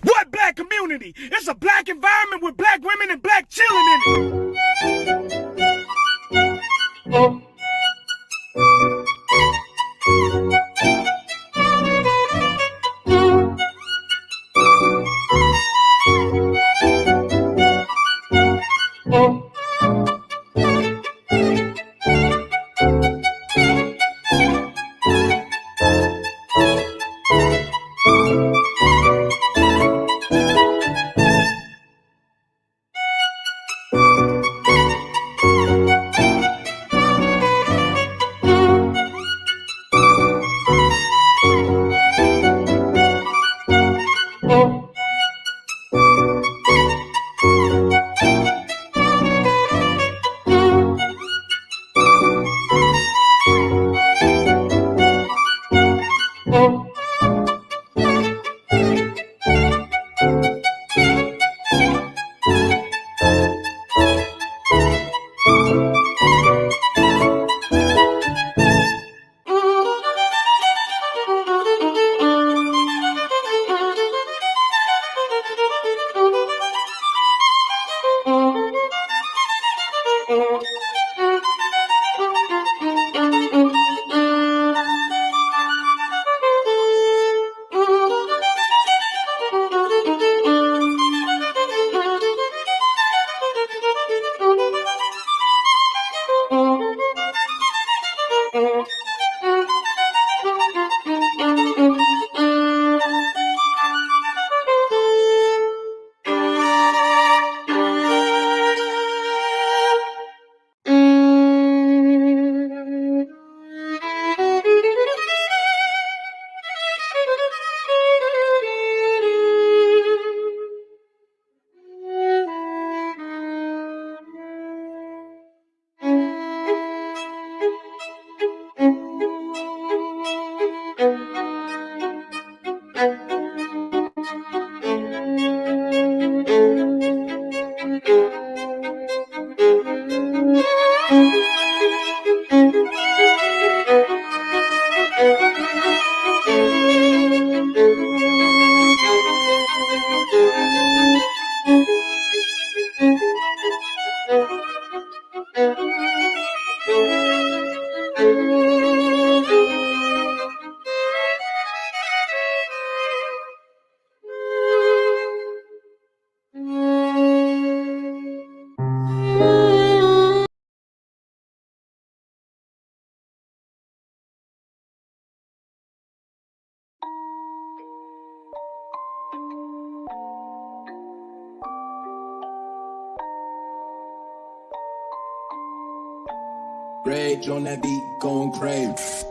What black community? It's a black environment with black women and black children in it. Rage on that beat, going crazy.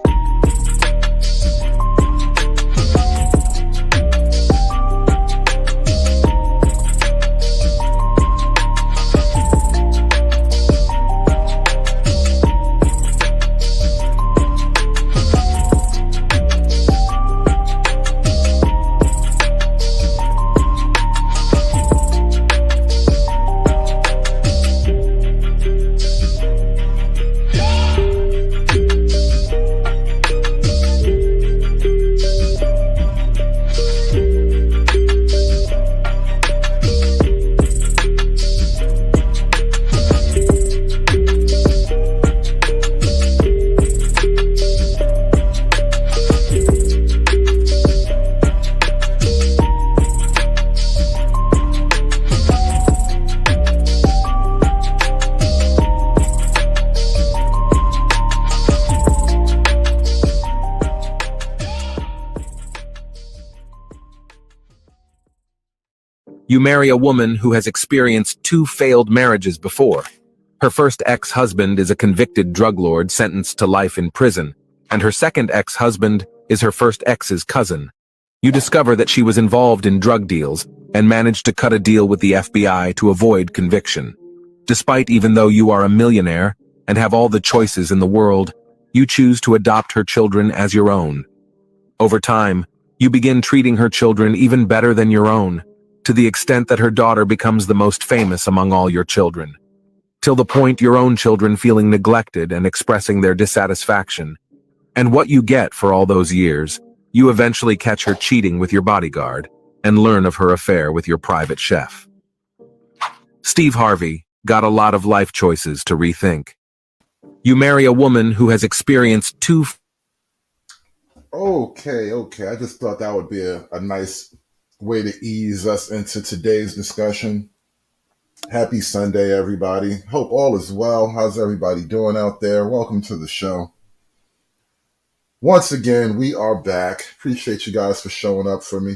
You marry a woman who has experienced 2 failed marriages before. Her first ex-husband is a convicted drug lord sentenced to life in prison, and her second ex-husband is her first ex's cousin. You discover that she was involved in drug deals and managed to cut a deal with the FBI to avoid conviction. Despite even though you are a millionaire and have all the choices in the world, you choose to adopt her children as your own. Over time, you begin treating her children even better than your own, to the extent that her daughter becomes the most famous among all your children. Till the point your own children feeling neglected and expressing their dissatisfaction. And what you get for all those years, you eventually catch her cheating with your bodyguard. and learn of her affair with your private chef. Steve Harvey got a lot of life choices to rethink. You marry a woman who has experienced two. Okay. I just thought that would be a nice way to ease us into today's discussion. Happy Sunday, everybody. Hope all is well. How's everybody doing out there? Welcome to the show. Once again, we are back. Appreciate you guys for showing up for me.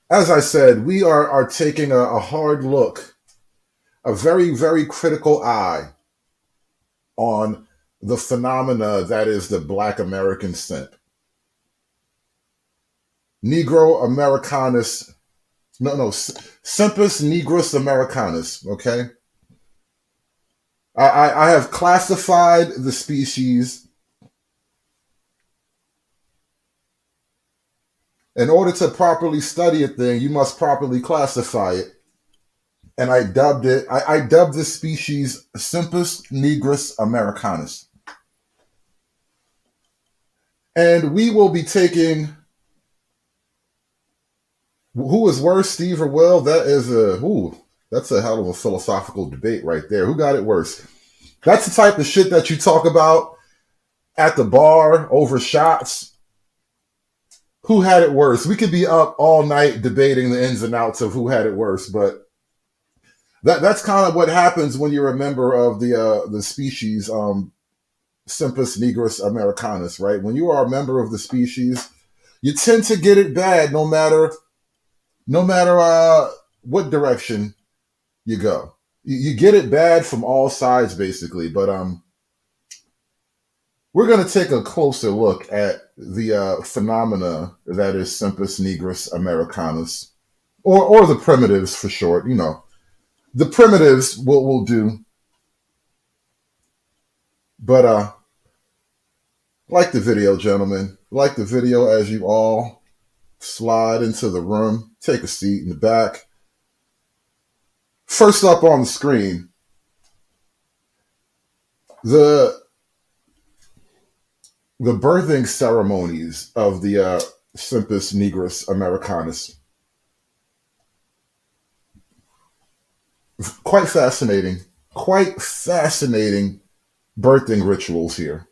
As I said, we are taking a hard look, a very, very critical eye on the phenomena that is the Black American simp. Negro Americanus, Simpus Negrus Americanus, okay? I have classified the species. In order to properly study a thing, you must properly classify it. And I dubbed this species Simpus Negrus Americanus. And we will be taking, who is worse, Steve or Will? That's a hell of a philosophical debate right there. Who got it worse? That's the type of shit that you talk about at the bar over shots. Who had it worse? We could be up all night debating the ins and outs of who had it worse, but that's kind of what happens when you're a member of the species Simpus Negrus Americanus, right? When you are a member of the species, you tend to get it bad no matter what direction you go. You get it bad from all sides, basically. But we're going to take a closer look at the phenomena that is Simpus Negrus Americanus, or the primitives for short. You know, the primitives will do. But like the video, gentlemen. Like the video as you all slide into the room. Take a seat in the back. First up on the screen, the birthing ceremonies of the Simpus Negrus Americanus. Quite fascinating birthing rituals here.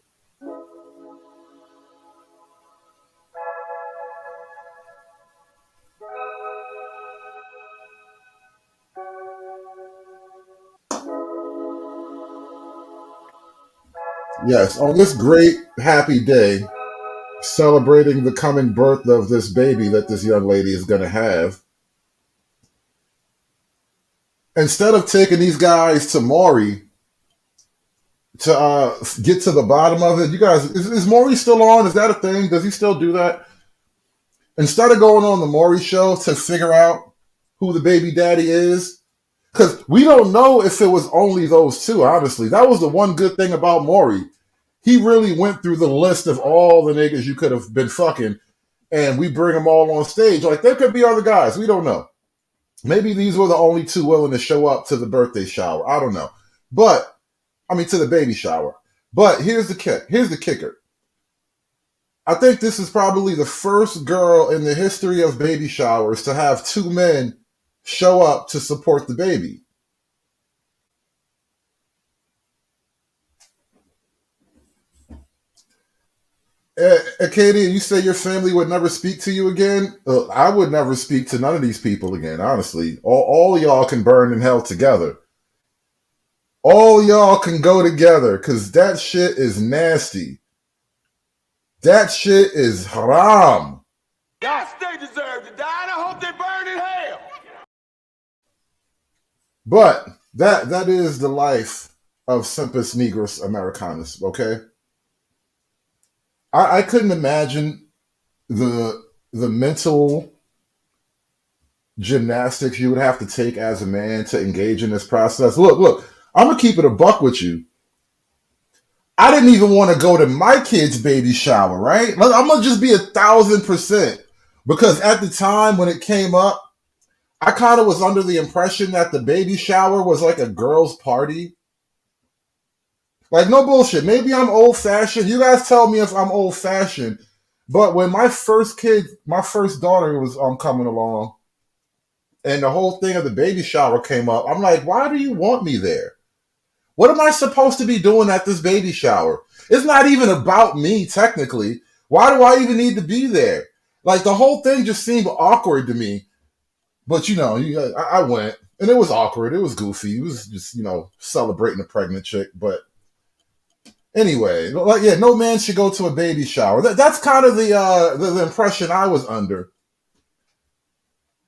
Yes, on this great happy day, celebrating the coming birth of this baby that this young lady is going to have, instead of taking these guys to Maury to get to the bottom of it, you guys, is Maury still on? Is that a thing? Does he still do that? Instead of going on the Maury show to figure out who the baby daddy is, because we don't know if it was only those two, honestly. That was the one good thing about Maury. He really went through the list of all the niggas you could have been fucking, and we bring them all on stage. Like, there could be other guys. We don't know. Maybe these were the only two willing to show up to the birthday shower. I don't know. But, I mean, to the baby shower. But here's the kicker. I think this is probably the first girl in the history of baby showers to have two men show up to support the baby. Katie, you say your family would never speak to you again? I would never speak to none of these people again, honestly. All y'all can burn in hell together. All y'all can go together, because that shit is nasty. That shit is haram. Yes, they deserve to die, and I hope they burn in hell. But that is the life of Simpus Negrus Americanus, okay? I couldn't imagine the mental gymnastics you would have to take as a man to engage in this process. Look, I'm gonna keep it a buck with you. I didn't even want to go to my kid's baby shower, right? I'm gonna just be 1,000%. Because at the time when it came up, I kind of was under the impression that the baby shower was like a girl's party. Like, no bullshit. Maybe I'm old-fashioned. You guys tell me if I'm old-fashioned. But when my first daughter was coming along, and the whole thing of the baby shower came up, I'm like, why do you want me there? What am I supposed to be doing at this baby shower? It's not even about me, technically. Why do I even need to be there? Like, the whole thing just seemed awkward to me. But, I went, and it was awkward. It was goofy. It was just, celebrating a pregnant chick. But anyway, like, yeah, no man should go to a baby shower. That's kind of the impression I was under.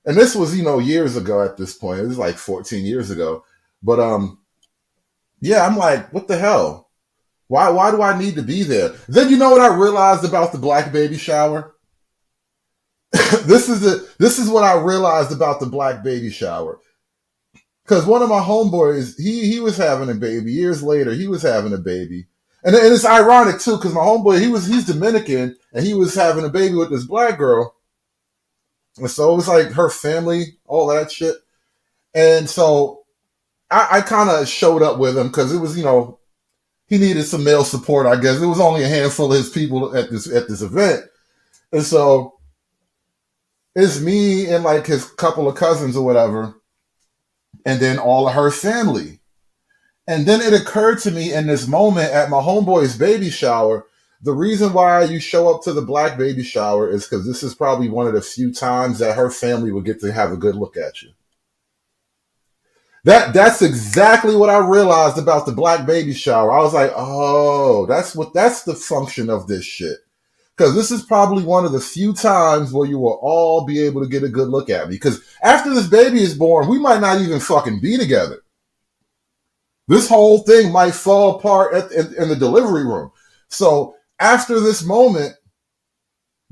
And this was, years ago at this point. It was like 14 years ago. But, yeah, I'm like, what the hell? Why do I need to be there? Then you know what I realized about the black baby shower? This is what I realized about the black baby shower. Because one of my homeboys, he was having a baby. Years later, he was having a baby. And it's ironic too, because my homeboy, he's Dominican, and he was having a baby with this black girl. And so it was like her family, all that shit. And so I kind of showed up with him because it was, he needed some male support, I guess. It was only a handful of his people at this event. And so it's me and like his couple of cousins or whatever, and then all of her family. And then it occurred to me in this moment at my homeboy's baby shower, the reason why you show up to the black baby shower is because this is probably one of the few times that her family will get to have a good look at you. That's exactly what I realized about the black baby shower. I was like, oh, that's the function of this shit. Because this is probably one of the few times where you will all be able to get a good look at me. Because after this baby is born, we might not even fucking be together. This whole thing might fall apart in the delivery room. So after this moment,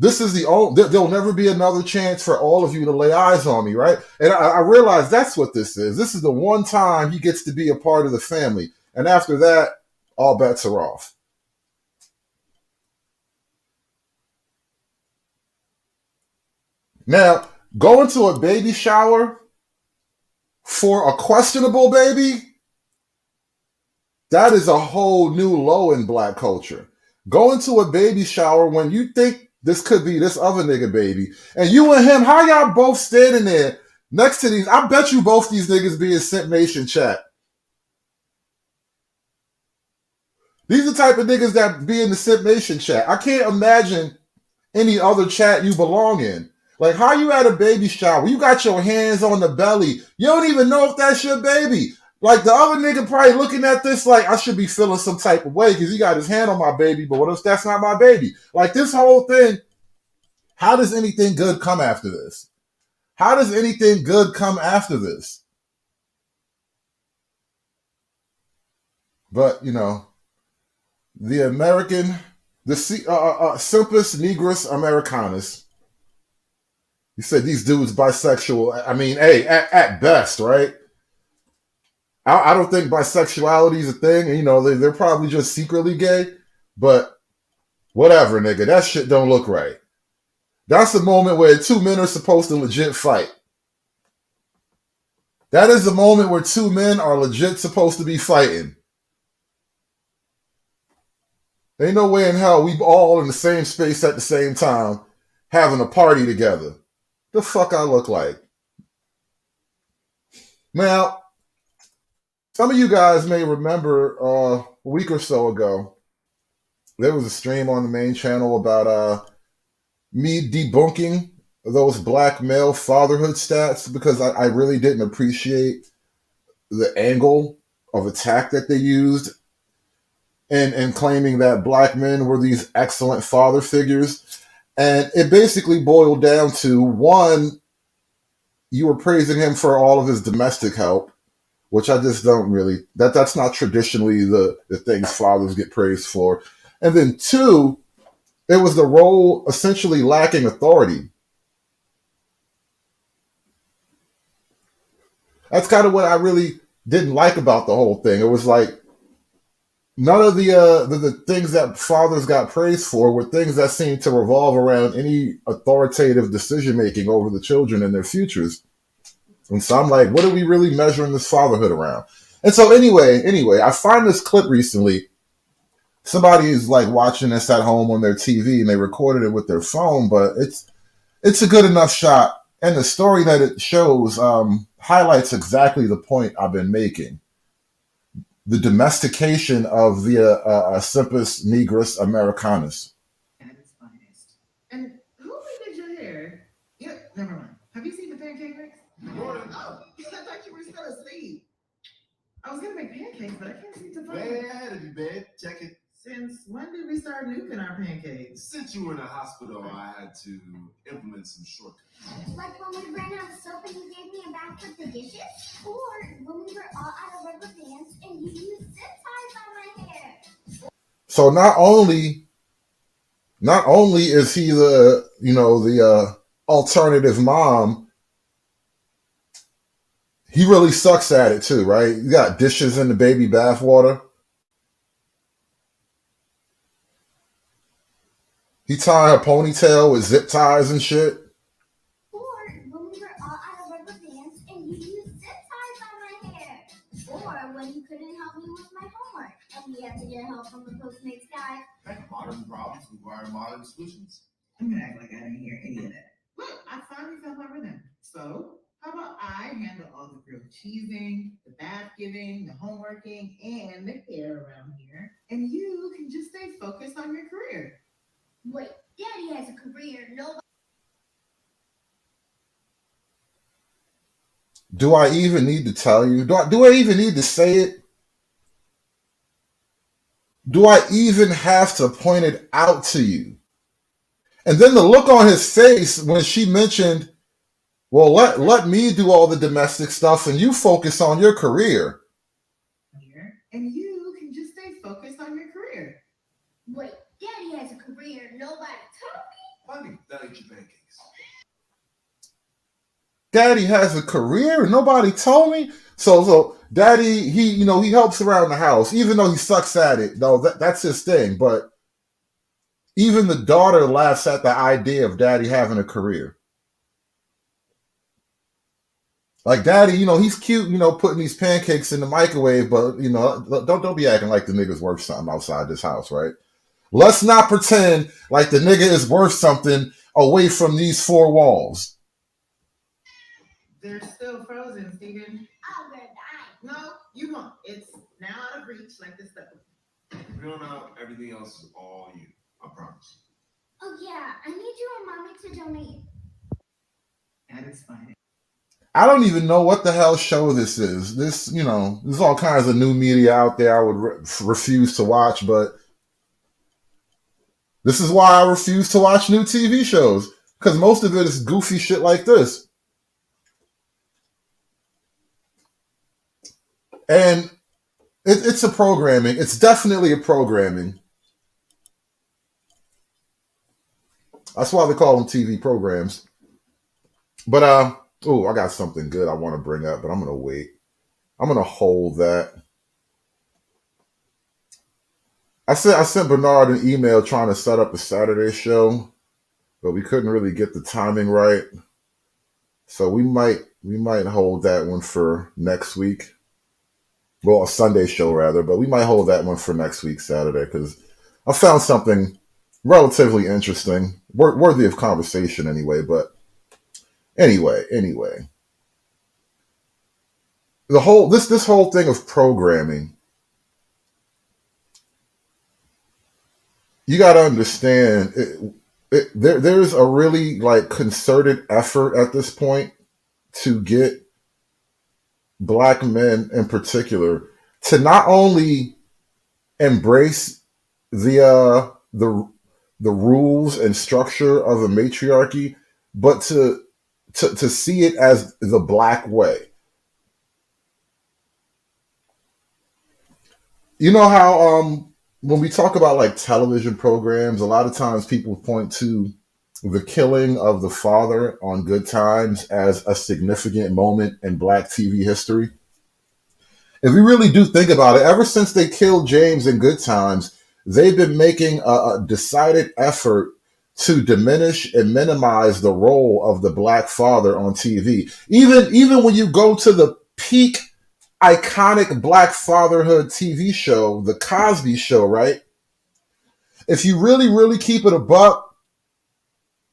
this is there'll never be another chance for all of you to lay eyes on me, right? And I realize that's what this is. This is the one time he gets to be a part of the family. And after that, all bets are off. Now, going to a baby shower for a questionable baby, that is a whole new low in black culture. Going to a baby shower when you think this could be this other nigga baby, and you and him, how y'all both standing there next to these? I bet you both these niggas be in Simp Nation chat. These are the type of niggas that be in the Simp Nation chat. I can't imagine any other chat you belong in. Like, how you at a baby shower? You got your hands on the belly. You don't even know if that's your baby. Like, the other nigga probably looking at this like, I should be feeling some type of way because he got his hand on my baby, but what if that's not my baby? Like, this whole thing, how does anything good come after this? How does anything good come after this? But, the American, the Simpus Negris Americanus, he said these dudes bisexual. I mean, hey, at best, right? I don't think bisexuality is a thing. And, they're probably just secretly gay. But whatever, nigga. That shit don't look right. That's the moment where two men are supposed to legit fight. That is the moment where two men are legit supposed to be fighting. Ain't no way in hell we all in the same space at the same time having a party together. The fuck I look like? Now, some of you guys may remember a week or so ago, there was a stream on the main channel about me debunking those black male fatherhood stats because I really didn't appreciate the angle of attack that they used in claiming that black men were these excellent father figures. And it basically boiled down to, one, you were praising him for all of his domestic help, which I just don't really, that's not traditionally the things fathers get praised for. And then two, it was the role essentially lacking authority. That's kind of what I really didn't like about the whole thing. It was like, none of the things that fathers got praised for were things that seemed to revolve around any authoritative decision-making over the children and their futures. And so I'm like, what are we really measuring this fatherhood around? And so anyway, I find this clip recently. somebody is like watching this at home on their TV and they recorded it with their phone, but it's a good enough shot. And the story that it shows highlights exactly the point I've been making. The domestication of the Simpus nigris americanus. At its finest. And who redid your hair? Yeah, never mind. Have you seen the pancake mix? Morning. Oh, I thought you were still asleep. I was gonna make pancakes, but I can't seem to find Way them. ahead of you, babe. Check it. Since when did we start nuking our pancakes? Since you were in the hospital, I had to implement some shortcuts. Like when we ran out of soap and you gave me a bag with the dishes? Or when we were all out of rubber bands and you used zip ties on my hair? So not only is he the alternative mom, he really sucks at it too, right? You got dishes in the baby bathwater. He tying her ponytail with zip ties and shit. Or when we were all out of rubber bands and you used zip ties on my hair? Or when you couldn't help me with my homework and we had to get help from the Postmates guy? Hey, modern problems require modern solutions. I'm gonna act like I didn't hear any of that. Look, I finally found my rhythm. So, how about I handle all the grilled cheesing, the bath giving, the homeworking, and the hair around here, and you can just stay focused on your career. Wait, Daddy has a career. Nobody. Do I even need to tell you? Do I even need to say it? Do I even have to point it out to you? And then the look on his face when she mentioned, well, let me do all the domestic stuff and you focus on your career. Here, and you can just stay focused on your career. Wait, Daddy has a career. Nobody told me. Funny, that ain't your pancakes. Daddy has a career and nobody told me. So Daddy, he helps around the house, even though he sucks at it. No, that's his thing. But even the daughter laughs at the idea of Daddy having a career. Like Daddy, he's cute, putting these pancakes in the microwave, but don't be acting like the nigga's worth something outside this house, right? Let's not pretend like the nigga is worth something away from these four walls. They're still frozen, Steven. I'm gonna die. No, you won't. It's now out of reach like this stuff. From here on out, everything else is all you. I promise. Oh yeah, I need you and Mommy to donate. At its finest. I don't even know what the hell show this is. There's all kinds of new media out there I would refuse to watch, but this is why I refuse to watch new TV shows, because most of it is goofy shit like this. And it's a programming. It's definitely a programming. That's why they call them TV programs. But I got something good I want to bring up, but I'm gonna wait. I'm gonna hold that. I sent Bernard an email trying to set up a Saturday show, but we couldn't really get the timing right. So we might hold that one for next week. Well, a Sunday show rather, but we might hold that one for next week, Saturday, because I found something relatively interesting, worthy of conversation anyway. But anyway, this whole thing of programming, you got to understand, there's a really concerted effort at this point to get Black men in particular to not only embrace the rules and structure of a matriarchy, but to see it as the Black way. You know how when we talk about television programs, a lot of times people point to the killing of the father on Good Times as a significant moment in Black TV history. If we really do think about it, ever since they killed James in Good Times, they've been making a decided effort to diminish and minimize the role of the Black father on TV. Even when you go to the peak iconic Black fatherhood TV show, The Cosby Show, right? if you really keep it a buck,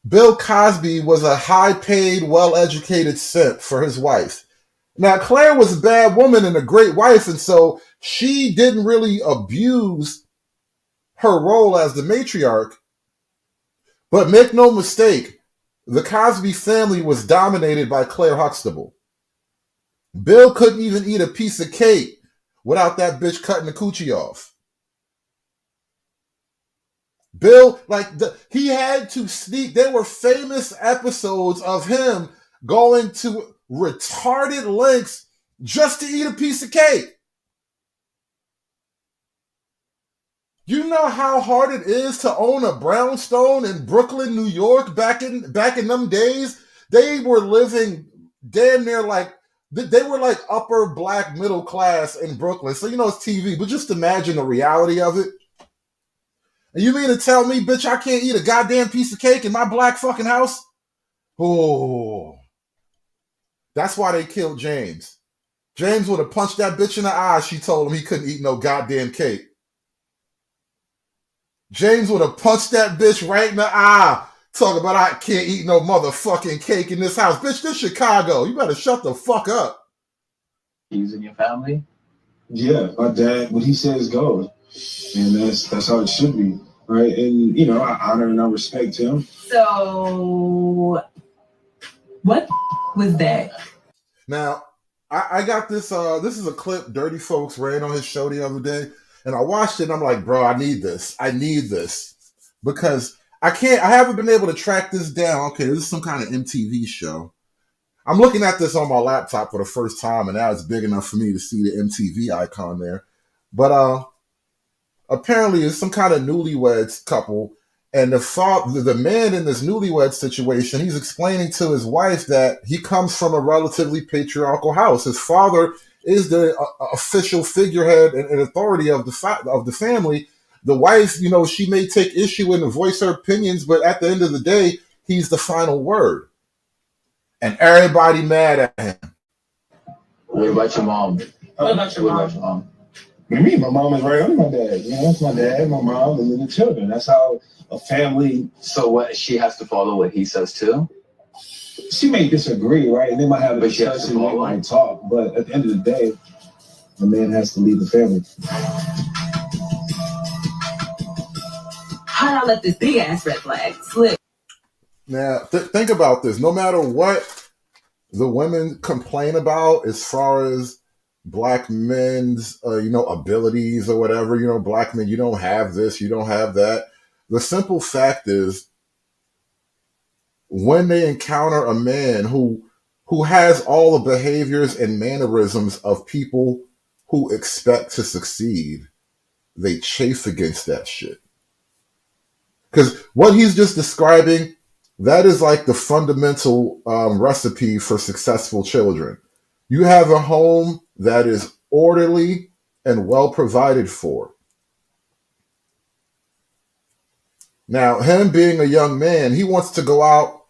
Bill Cosby was a high-paid, well-educated simp for his wife. Now, Claire was a bad woman and a great wife, and so she didn't really abuse her role as the matriarch. But make no mistake, the Cosby family was dominated by Claire Huxtable. Bill couldn't even eat a piece of cake without that bitch cutting the coochie off. Bill, he had to sneak. There were famous episodes of him going to retarded lengths just to eat a piece of cake. You know how hard it is to own a brownstone in Brooklyn, New York back in them days? They were living damn near they were like upper black middle class in Brooklyn. So, it's TV, but just imagine the reality of it. And you mean to tell me, bitch, I can't eat a goddamn piece of cake in my black fucking house? Oh. That's why they killed James. James would have punched that bitch in the eye. She told him he couldn't eat no goddamn cake. James would have punched that bitch right in the eye. Talking about I can't eat no motherfucking cake in this house. Bitch, this Chicago. You better shut the fuck up. He's in your family? Yeah, my dad, what he says goes. And that's how it should be. Right? And, I honor and I respect him. So, what was that? Now, I got this. This is a clip Dirty Folks ran on his show the other day. And I watched it and I'm like, bro, I need this. Because I haven't been able to track this down. Okay, this is some kind of MTV show. I'm looking at this on my laptop for the first time, and now it's big enough for me to see the MTV icon there. But apparently it's some kind of newlyweds couple, and the man in this newlywed situation, he's explaining to his wife that he comes from a relatively patriarchal house. His father is the official figurehead and authority of the family. The wife, she may take issue and voice her opinions, but at the end of the day, he's the final word. And everybody mad at him. What about your mom? What about your mom? Me, my mom is right under my dad. That's my dad, my mom, and then the children. That's how a family. So what? She has to follow what he says too? She may disagree, right? And they might have a discussion, they might talk. But at the end of the day, the man has to lead the family. How'd I let this big ass red flag slip? Now, think about this. No matter what the women complain about as far as black men's, abilities or whatever, black men, you don't have this, you don't have that. The simple fact is, when they encounter a man who has all the behaviors and mannerisms of people who expect to succeed, they chafe against that shit. Because what he's just describing, that is like the fundamental recipe for successful children. You have a home that is orderly and well provided for. Now, him being a young man, he wants to go out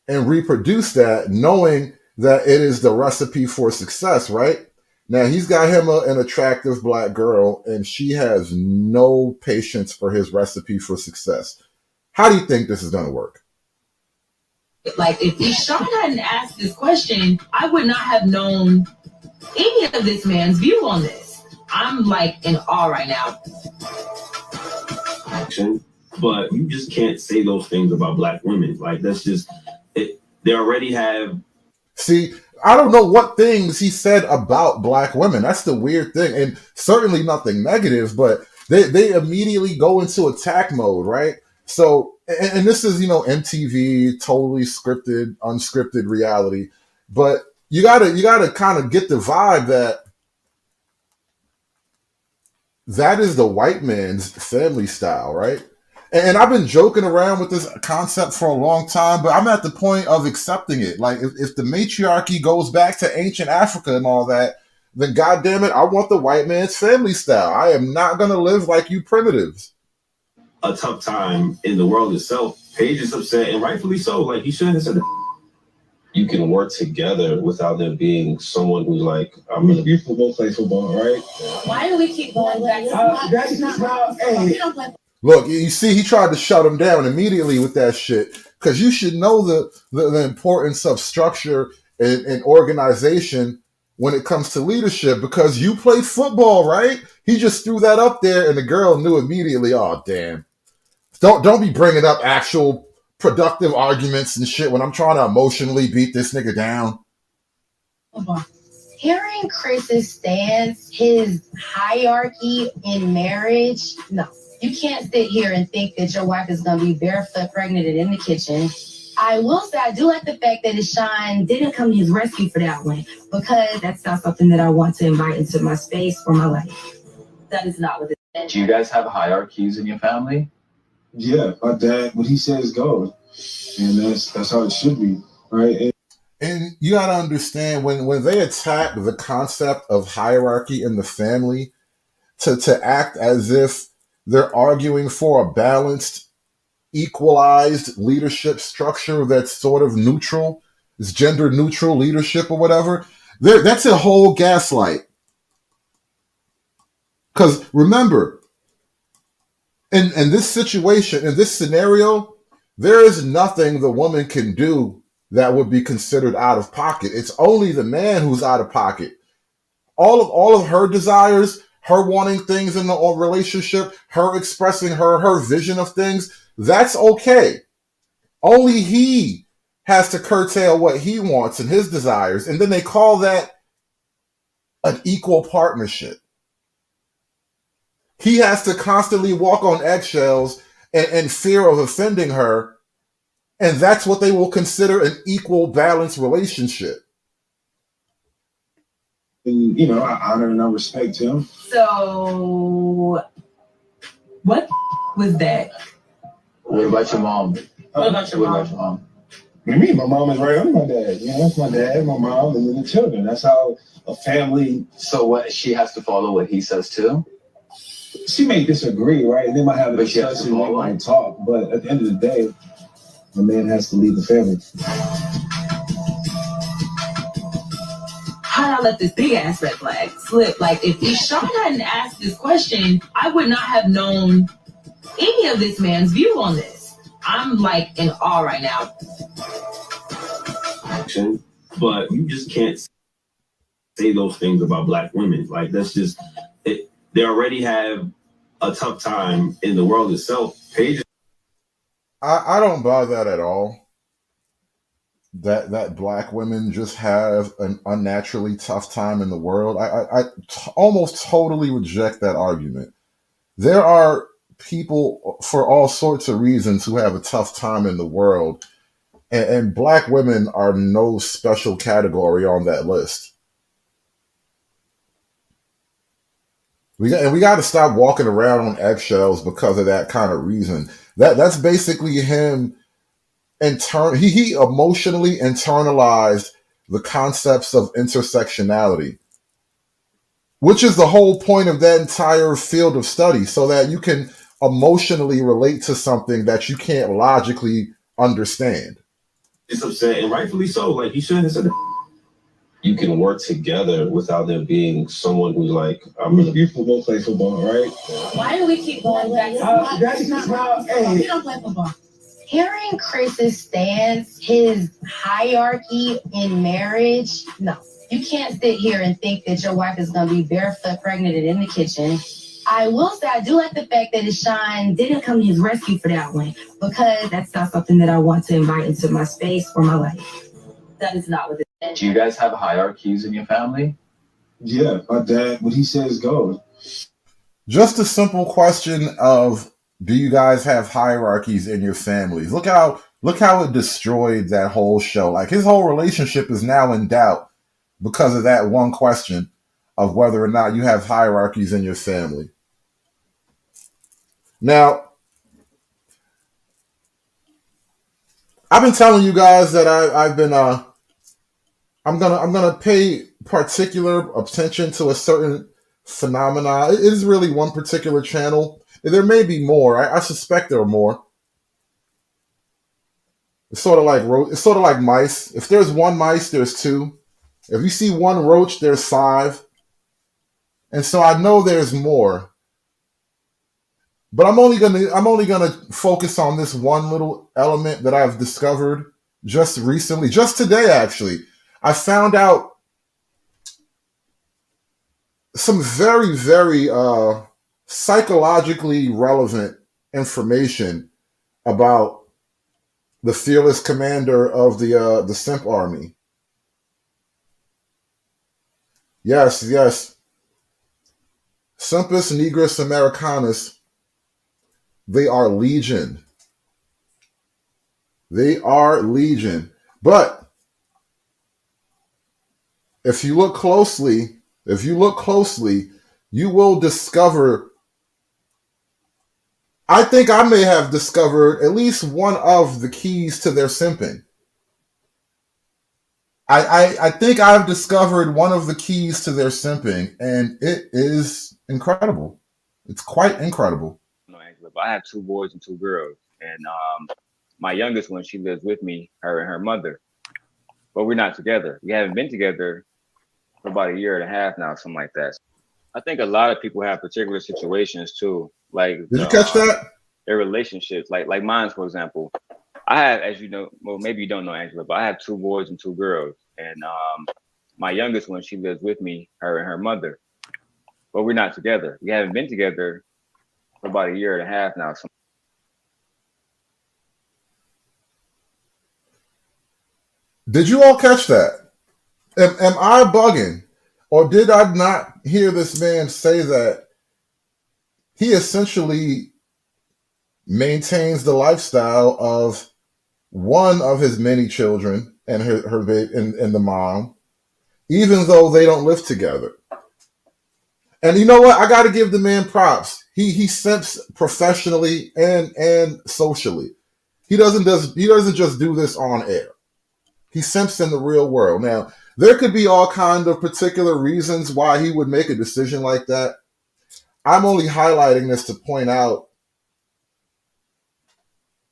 and reproduce that, knowing that it is the recipe for success, right? Now, he's got him an attractive black girl, and she has no patience for his recipe for success. How do you think this is going to work? Like, if Sean hadn't asked this question, I would not have known any of this man's view on this. I'm like in awe right now. But you just can't say those things about black women. Like, that's just it. They already have. See, I don't know what things he said about black women. That's the weird thing. And certainly nothing negative, but they immediately go into attack mode, right? So, and this is, MTV, totally scripted, unscripted reality. But you gotta kind of get the vibe that is the white man's family style, right? And I've been joking around with this concept for a long time, but I'm at the point of accepting it. Like, if the matriarchy goes back to ancient Africa and all that, then goddamn it, I want the white man's family style. I am not going to live like you primitives. A tough time in the world itself. Paige is upset, and rightfully so. Like, he shouldn't have said that. You can work together without there being someone who's like, I'm going to beautiful go play football, right? Why do we keep going back? That's just how, hey. Look, you see, he tried to shut him down immediately with that shit because you should know the importance of structure and organization when it comes to leadership because you play football, right? He just threw that up there, and the girl knew immediately. Oh, damn! Don't be bringing up actual productive arguments and shit when I'm trying to emotionally beat this nigga down. Hearing Chris's stance, his hierarchy in marriage, no. You can't sit here and think that your wife is going to be barefoot pregnant and in the kitchen. I will say I do like the fact that Deshaun didn't come to his rescue for that one because that's not something that I want to invite into my space or my life. That is not what it is. Do you guys have hierarchies in your family? Yeah, my dad, what he says goes. And that's how it should be, right? And you got to understand when they attack the concept of hierarchy in the family to act as if they're arguing for a balanced, equalized leadership structure that's sort of neutral, it's gender neutral leadership or whatever. That's a whole gaslight. Because remember, in this situation, in this scenario, there is nothing the woman can do that would be considered out of pocket. It's only the man who's out of pocket. All of her desires, her wanting things in the relationship, her expressing her vision of things, that's okay. Only he has to curtail what he wants and his desires, and then they call that an equal partnership. He has to constantly walk on eggshells and fear of offending her, and that's what they will consider an equal, balanced relationship. And, I honor and I respect him. So, what was that? What about your mom? What about your mom? What do you mean? My mom is right under my dad. It's my dad, my mom, and then the children. That's how a family. So what? She has to follow what he says too. She may disagree, right? And they might have a discussion, they might talk, but at the end of the day, the man has to lead the family. How did I let this big ass red flag slip? Like, if Sean hadn't asked this question, I would not have known any of this man's view on this. I'm like in awe right now. But you just can't say those things about black women. Like, that's just it. They already have a tough time in the world itself. I don't buy that at all. That black women just have an unnaturally tough time in the world. I almost totally reject that argument. There are people for all sorts of reasons who have a tough time in the world, and black women are no special category on that list. We got to stop walking around on eggshells because of that kind of reason. That's basically him. He emotionally internalized the concepts of intersectionality, which is the whole point of that entire field of study, so that you can emotionally relate to something that you can't logically understand. It's upset, and rightfully so. Like, he shouldn't have said that. You can work together without there being someone who's like, you both play football, right? Why do we keep going back to Hey. We don't play football. Hearing Chris's stance, his hierarchy in marriage, no. You can't sit here and think that your wife is going to be barefoot pregnant and in the kitchen. I will say I do like the fact that Deshaun didn't come to his rescue for that one because that's not something that I want to invite into my space or my life. That is not what it is. Do you guys have hierarchies in your family? Yeah, my dad, what he says goes. Just a simple question of, do you guys have hierarchies in your families? Look how it destroyed that whole show. Like, his whole relationship is now in doubt because of that one question of whether or not you have hierarchies in your family. Now, I've been telling you guys that I'm gonna pay particular attention to a certain phenomena. It is really one particular channel. There may be more. I suspect there are more. It's sort of like mice. If there's one mice, there's two. If you see one roach, there's five. And so I know there's more. But I'm only gonna focus on this one little element that I've discovered just recently, just today actually. I found out some very, very psychologically relevant information about the fearless commander of the Simp Army. Yes, yes, Simpus Nigris Americanus. They are legion. They are legion. But if you look closely, if you look closely, you will discover. I think I may have discovered at least one of the keys to their simping. I think I've discovered one of the keys to their simping, and it is incredible. It's quite incredible. No, Angela, but I have two boys and two girls, and my youngest one, she lives with me, her and her mother, but we're not together. We haven't been together for about a year and a half now, something like that. I think a lot of people have particular situations too, like Did you catch that? their relationships, like mine, for example. I have, as you know, well, maybe you don't know, Angela, but I have two boys and two girls, and my youngest one, she lives with me, her and her mother, but we're not together. We haven't been together for about a year and a half now. So Did you all catch that? Am I bugging? Or did I not hear this man say that he essentially maintains the lifestyle of one of his many children and her and the mom, even though they don't live together? And you know what? I got to give the man props. He simps professionally and socially. He doesn't just do this on air. He simps in the real world. Now, there could be all kind of particular reasons why he would make a decision like that. I'm only highlighting this to point out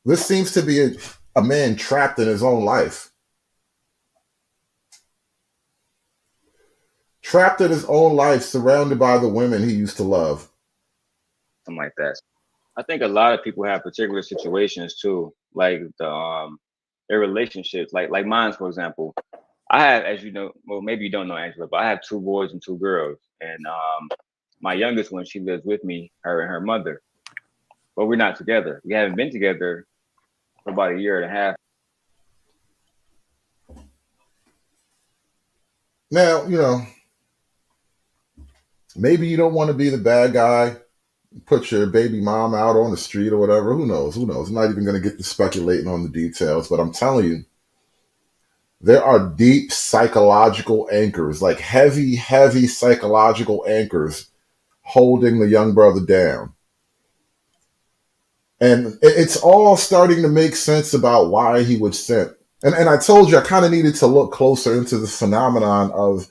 this seems to be a man trapped in his own life. Trapped in his own life, surrounded by the women he used to love. something like that. I think a lot of people have particular situations too, like their relationships, like mine, for example. I have, as you know, well, maybe you don't know, Angela, but I have two boys and two girls, and my youngest one, she lives with me, her and her mother, but we're not together. We haven't been together for about a year and a half. Now, maybe you don't want to be the bad guy, put your baby mom out on the street or whatever. Who knows? Who knows? I'm not even going to get to speculating on the details, but I'm telling you, there are deep psychological anchors, like heavy, heavy psychological anchors holding the young brother down. And it's all starting to make sense about why he would simp. And I told you I kind of needed to look closer into the phenomenon of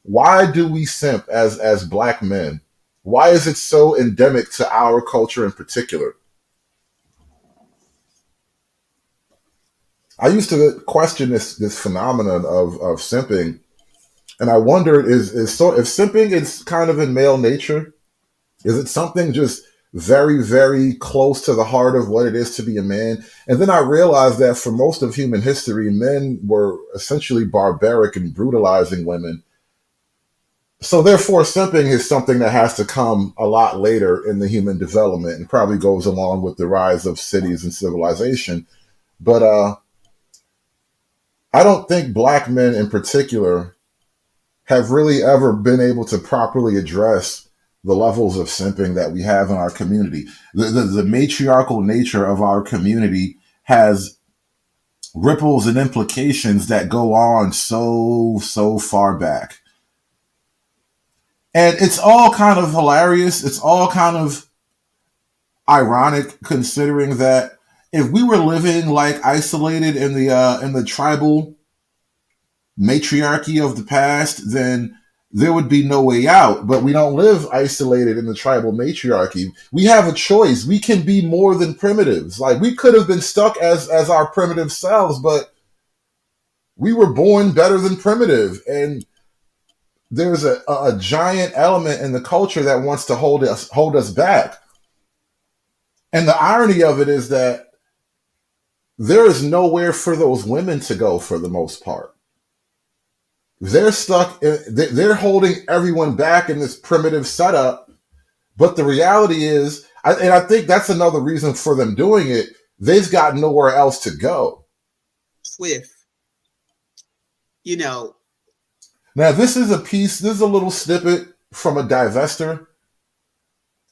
why do we simp as black men? Why is it so endemic to our culture in particular? I used to question this phenomenon of simping, and I wondered if simping is kind of in male nature? Is it something just very, very close to the heart of what it is to be a man? And then I realized that for most of human history, men were essentially barbaric and brutalizing women. So therefore, simping is something that has to come a lot later in the human development and probably goes along with the rise of cities and civilization. But I don't think black men in particular have really ever been able to properly address the levels of simping that we have in our community. The matriarchal nature of our community has ripples and implications that go on so far back. And it's all kind of hilarious. It's all kind of ironic considering that if we were living like isolated in the tribal matriarchy of the past, then there would be no way out. But we don't live isolated in the tribal matriarchy. We have a choice. We can be more than primitives. Like we could have been stuck as our primitive selves, but we were born better than primitive. And there's a giant element in the culture that wants to hold us back. And the irony of it is that there is nowhere for those women to go for the most part. They're stuck, they're holding everyone back in this primitive setup. But the reality is, and I think that's another reason for them doing it, they've got nowhere else to go. With, you know. Now, this is a little snippet from a divester.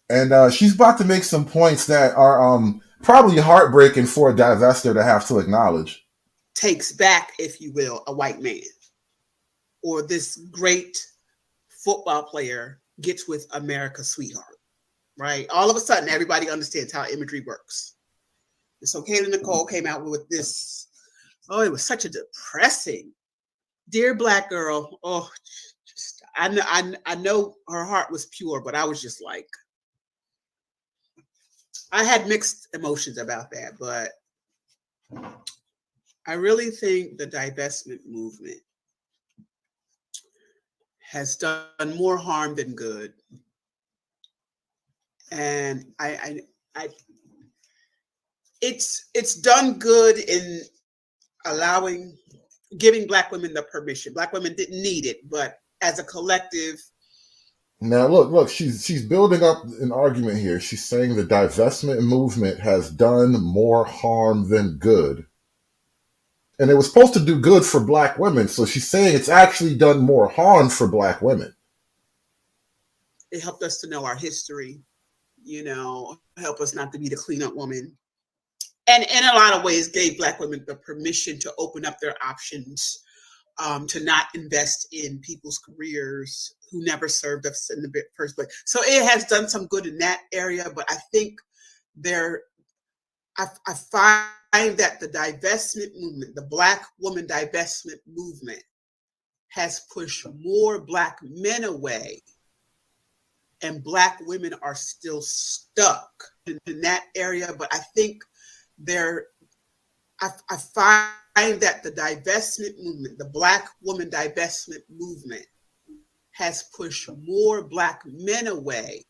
And she's about to make some points that are probably heartbreaking for a divester to have to acknowledge. Takes back, if you will, a white man. Or this great football player gets with America's sweetheart, right? All of a sudden, everybody understands how imagery works. And so Kayla Nicole came out with this. Oh, it was such a depressing, dear Black girl. Oh, just I know her heart was pure, but I was just like, I had mixed emotions about that. But I really think the divestment movement has done more harm than good. And it's done good in giving Black women the permission. Black women didn't need it, but as a collective. Now, look, she's building up an argument here. She's saying the divestment movement has done more harm than good. And it was supposed to do good for Black women. So she's saying it's actually done more harm for Black women. It helped us to know our history, help us not to be the cleanup woman. And in a lot of ways gave Black women the permission to open up their options, to not invest in people's careers who never served us in the first place. So it has done some good in that area, but I think I find that the divestment movement, the Black woman divestment movement, has pushed more Black men away, and Black women are still stuck in that area. But I think I find that the divestment movement, the Black woman divestment movement, has pushed more Black men away,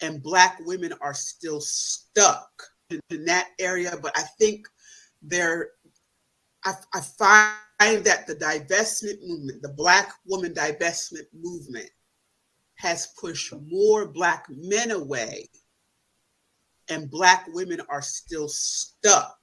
and Black women are still stuck in that area. But I think I find that the divestment movement, the Black woman divestment movement, has pushed more Black men away, and Black women are still stuck.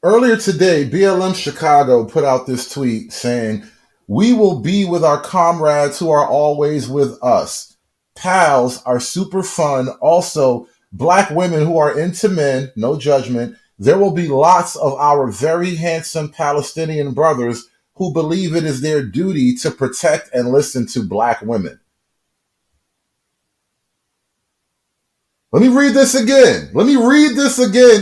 Earlier today, BLM Chicago put out this tweet saying, "We will be with our comrades who are always with us. Pals are super fun. Also, Black women who are into men, no judgment. There will be lots of our very handsome Palestinian brothers who believe it is their duty to protect and listen to Black women." Let me read this again.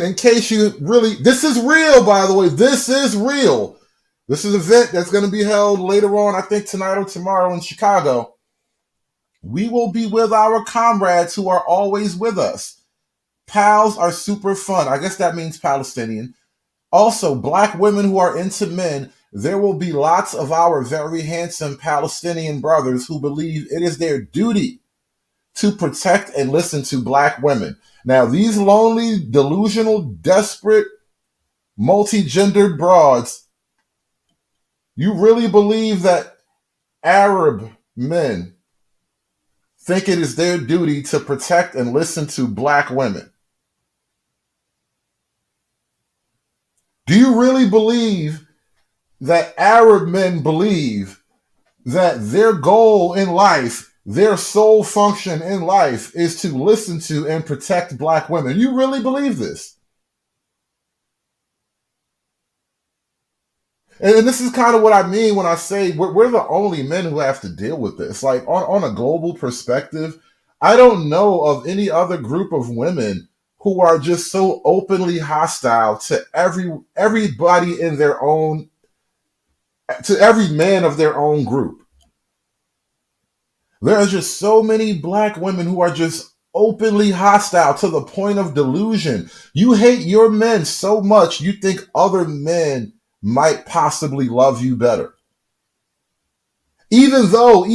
In case you really, this is real, by the way. This is real. This is an event that's going to be held later on, I think tonight or tomorrow in Chicago. "We will be with our comrades who are always with us. Pals are super fun." I guess that means Palestinian. "Also, Black women who are into men. There will be lots of our very handsome Palestinian brothers who believe it is their duty to protect and listen to Black women." Now, these lonely, delusional, desperate, multi-gendered broads, you really believe that Arab men think it is their duty to protect and listen to Black women? Do you really believe that Arab men believe that their goal in life, their sole function in life, is to listen to and protect Black women? You really believe this? And this is kind of what I mean when I say we're the only men who have to deal with this. Like on a global perspective, I don't know of any other group of women who are just so openly hostile to everybody in their own, to every man of their own group. There are just so many Black women who are just openly hostile to the point of delusion. You hate your men so much you think other men might possibly love you better. Even though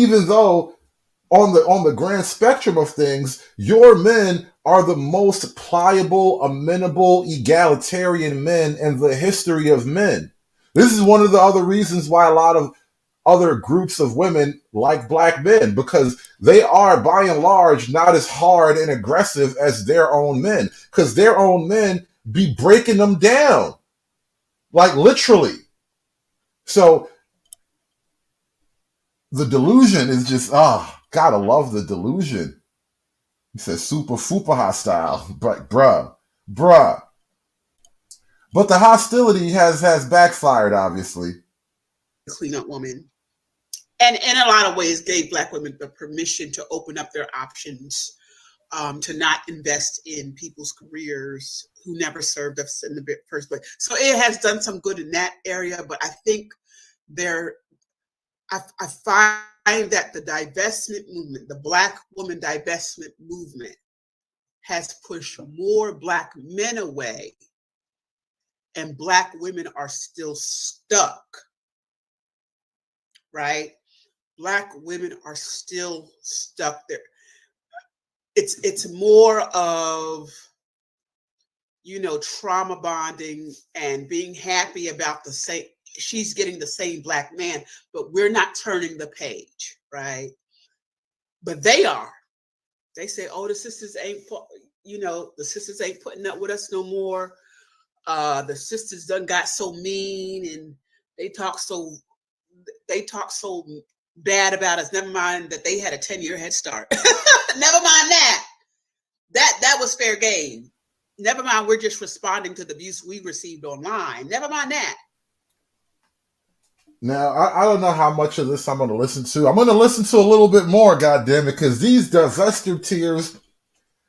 on the grand spectrum of things, your men are the most pliable, amenable, egalitarian men in the history of men. This is one of the other reasons why a lot of other groups of women like black men, because they are by and large not as hard and aggressive as their own men, because their own men be breaking them down, like literally. So the delusion is just, gotta love the delusion. He says super fupa hostile, but bruh. But the hostility has backfired, obviously. Clean up woman. And in a lot of ways gave black women the permission to open up their options, to not invest in people's careers who never served us in the first place. So it has done some good in that area, but I think I find that the divestment movement, the black woman divestment movement, has pushed more black men away, and black women are still stuck, right? Black women are still stuck there. It's more of, trauma bonding and being happy about the same, she's getting the same black man, but we're not turning the page, right? But they are. They say, oh, the sisters ain't putting up with us no more. The sisters done got so mean, and they talk so bad about us. Never mind that they had a 10-year head start. Never mind that. That was fair game. Never mind, we're just responding to the abuse we received online. Never mind that. Now, I don't know how much of this I'm going to listen to. I'm going to listen to a little bit more, goddammit, because these divester tears,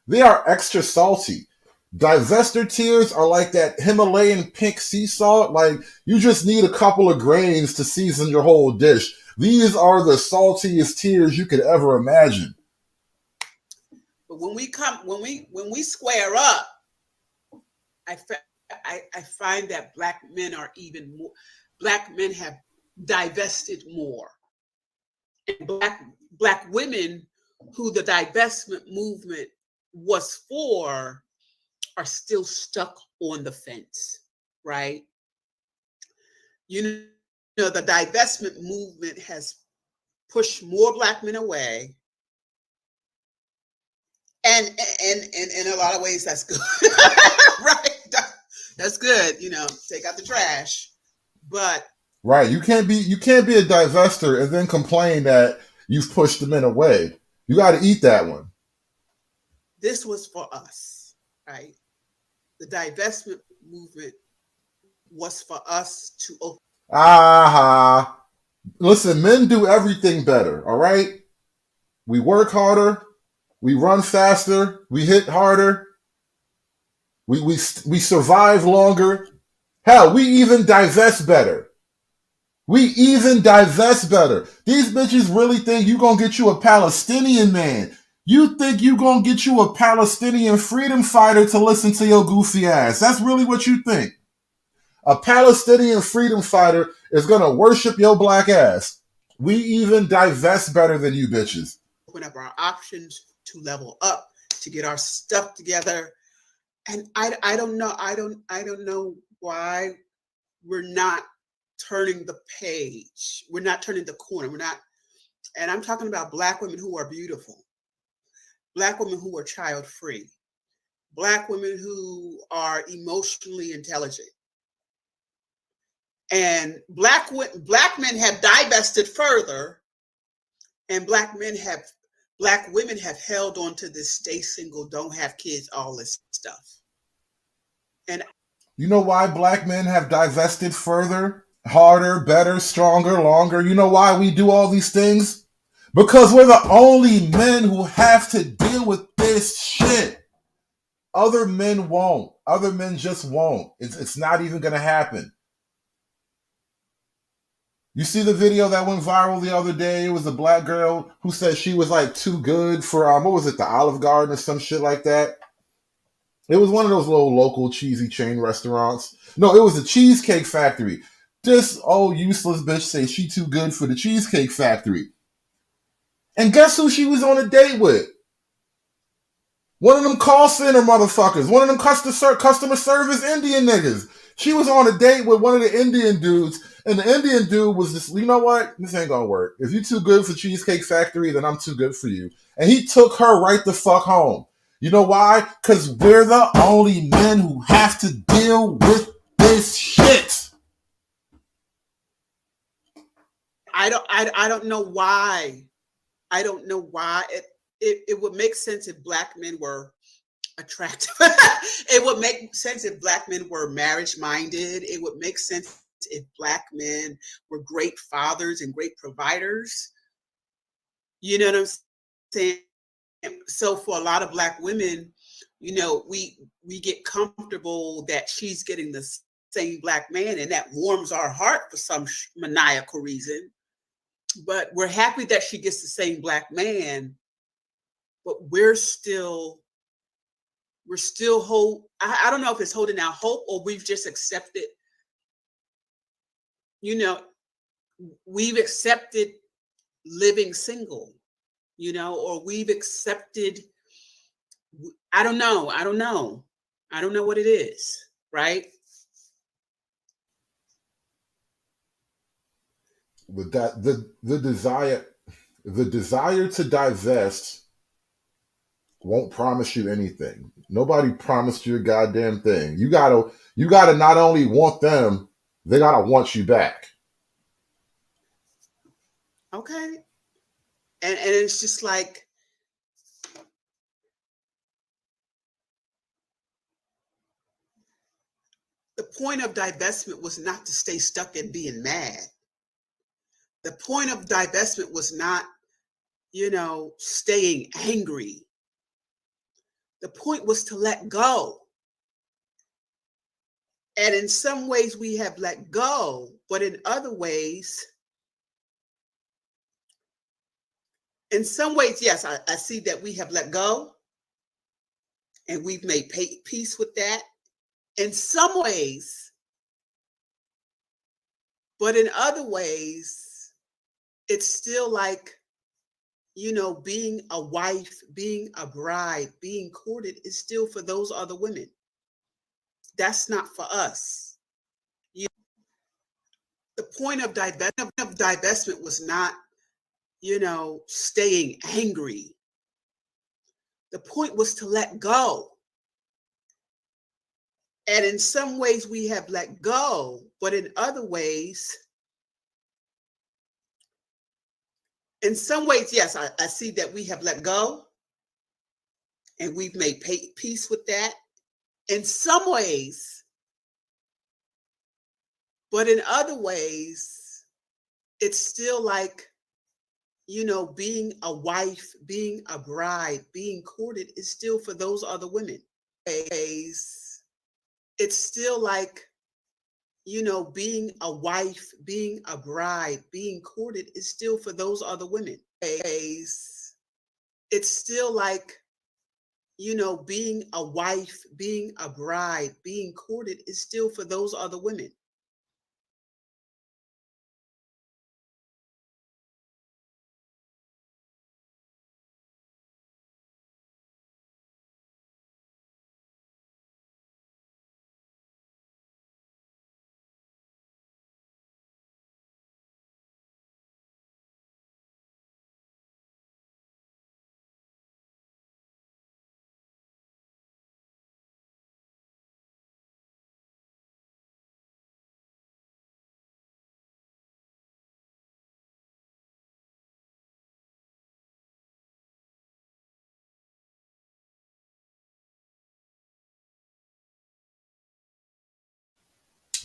they are extra salty. Divester tears are like that Himalayan pink sea salt. Like, you just need a couple of grains to season your whole dish. These are the saltiest tears you could ever imagine. But when we square up, I find that black men are even more. Black men have divested more, and black women who the divestment movement was for are still stuck on the fence, right? The divestment movement has pushed more black men away, and in a lot of ways that's good. Right? That's good. Take out the trash. But right, you can't be a divester and then complain that you've pushed the men away. You got to eat that one. This was for us, right? The divestment movement was for us to open. Listen, men do everything better, all right? We work harder, we run faster, we hit harder, we survive longer. Hell, we even divest better. These bitches really think you gonna get you a Palestinian man. You think you gonna get you a Palestinian freedom fighter to listen to your goofy ass. That's really what you think. A Palestinian freedom fighter is gonna worship your black ass. We even divest better than you bitches. Open up our options to level up, to get our stuff together. And I don't know why we're not turning the page. We're not turning the corner. And I'm talking about black women who are beautiful, black women who are child-free, black women who are emotionally intelligent. And black men have divested further, and black women have held on to this stay single, don't have kids, all this stuff. And you know why black men have divested further, harder, better, stronger, longer? You know why we do all these things? Because we're the only men who have to deal with this shit. Other men won't. Other men just won't. It's not even going to happen. You see the video that went viral the other day? It was a black girl who said she was like too good for, what was it, the Olive Garden or some shit like that? It was one of those little local cheesy chain restaurants. No, it was the Cheesecake Factory. This old useless bitch say she too good for the Cheesecake Factory. And guess who she was on a date with? One of them call center motherfuckers. One of them customer service Indian niggas. She was on a date with one of the Indian dudes, and the Indian dude was just, you know what? This ain't gonna work. If you too good for Cheesecake Factory, then I'm too good for you. And he took her right the fuck home. You know why? Because we're the only men who have to deal with this shit. I don't know why. I don't know why. It would make sense if black men were attractive. It would make sense if black men were marriage minded. It would make sense if black men were great fathers and great providers. You know what I'm saying? So for a lot of black women, you know, we get comfortable that she's getting the same black man, and that warms our heart for some maniacal reason. But we're happy that she gets the same black man, but we're still hope. I don't know if it's holding out hope or we've just accepted, you know, we've accepted living single, you know, or we've accepted, I don't know what it is, right? With that, the desire to divest won't promise you anything. Nobody promised you a goddamn thing. You gotta not only want them, they gotta want you back. Okay. And it's just like, the point of divestment was not to stay stuck in being mad. The point of divestment was not, you know, staying angry. The point was to let go. And in some ways we have let go, but in other ways, yes, I see that we have let go and we've made peace with that. In some ways, but in other ways, it's still like, you know, being a wife, being a bride, being courted is still for those other women. That's not for us. The point of divestment was not, you know, staying angry. The point was to let go. And in some ways we have let go, but in other ways, yes, I see that we have let go and we've made peace with that. In some ways, but in other ways, it's still like, you know, being a wife, being a bride, being courted is still for those other women. It's still like, you know, being a wife, being a bride, being courted is still for those other women. It's still like, you know, being a wife, being a bride, being courted is still for those other women.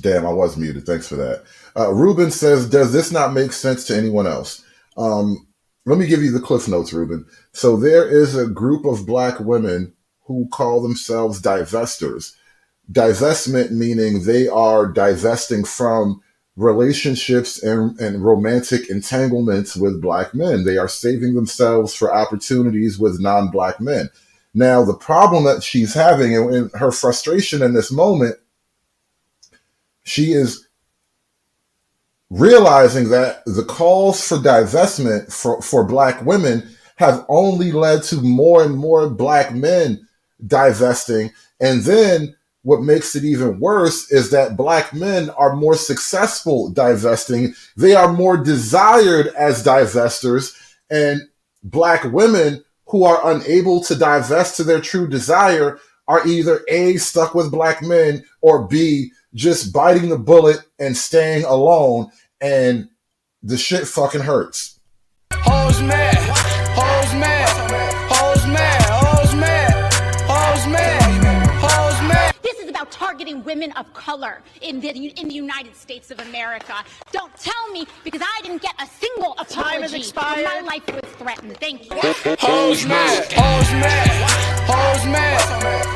Damn, I was muted. Thanks for that. Ruben says, does this not make sense to anyone else? Let me give you the Cliff Notes, Ruben. So there is a group of black women who call themselves divestors. Divestment meaning they are divesting from relationships and romantic entanglements with black men. They are saving themselves for opportunities with non-black men. Now, the problem that she's having and her frustration in this moment, she is realizing that the calls for divestment for black women have only led to more and more black men divesting. And then what makes it even worse is that black men are more successful divesting. They are more desired as divestors, and black women who are unable to divest to their true desire are either A, stuck with black men, or B, just biting the bullet and staying alone, and the shit fucking hurts. Hoes mad, hoes mad, hoes mad, hoes mad, hoes mad, hoes mad. This is about targeting women of color in the United States of America. Don't tell me, because I didn't get a single apology. Time has expired. My life was threatened. Thank you. Hoes mad, hoes mad, hoes mad,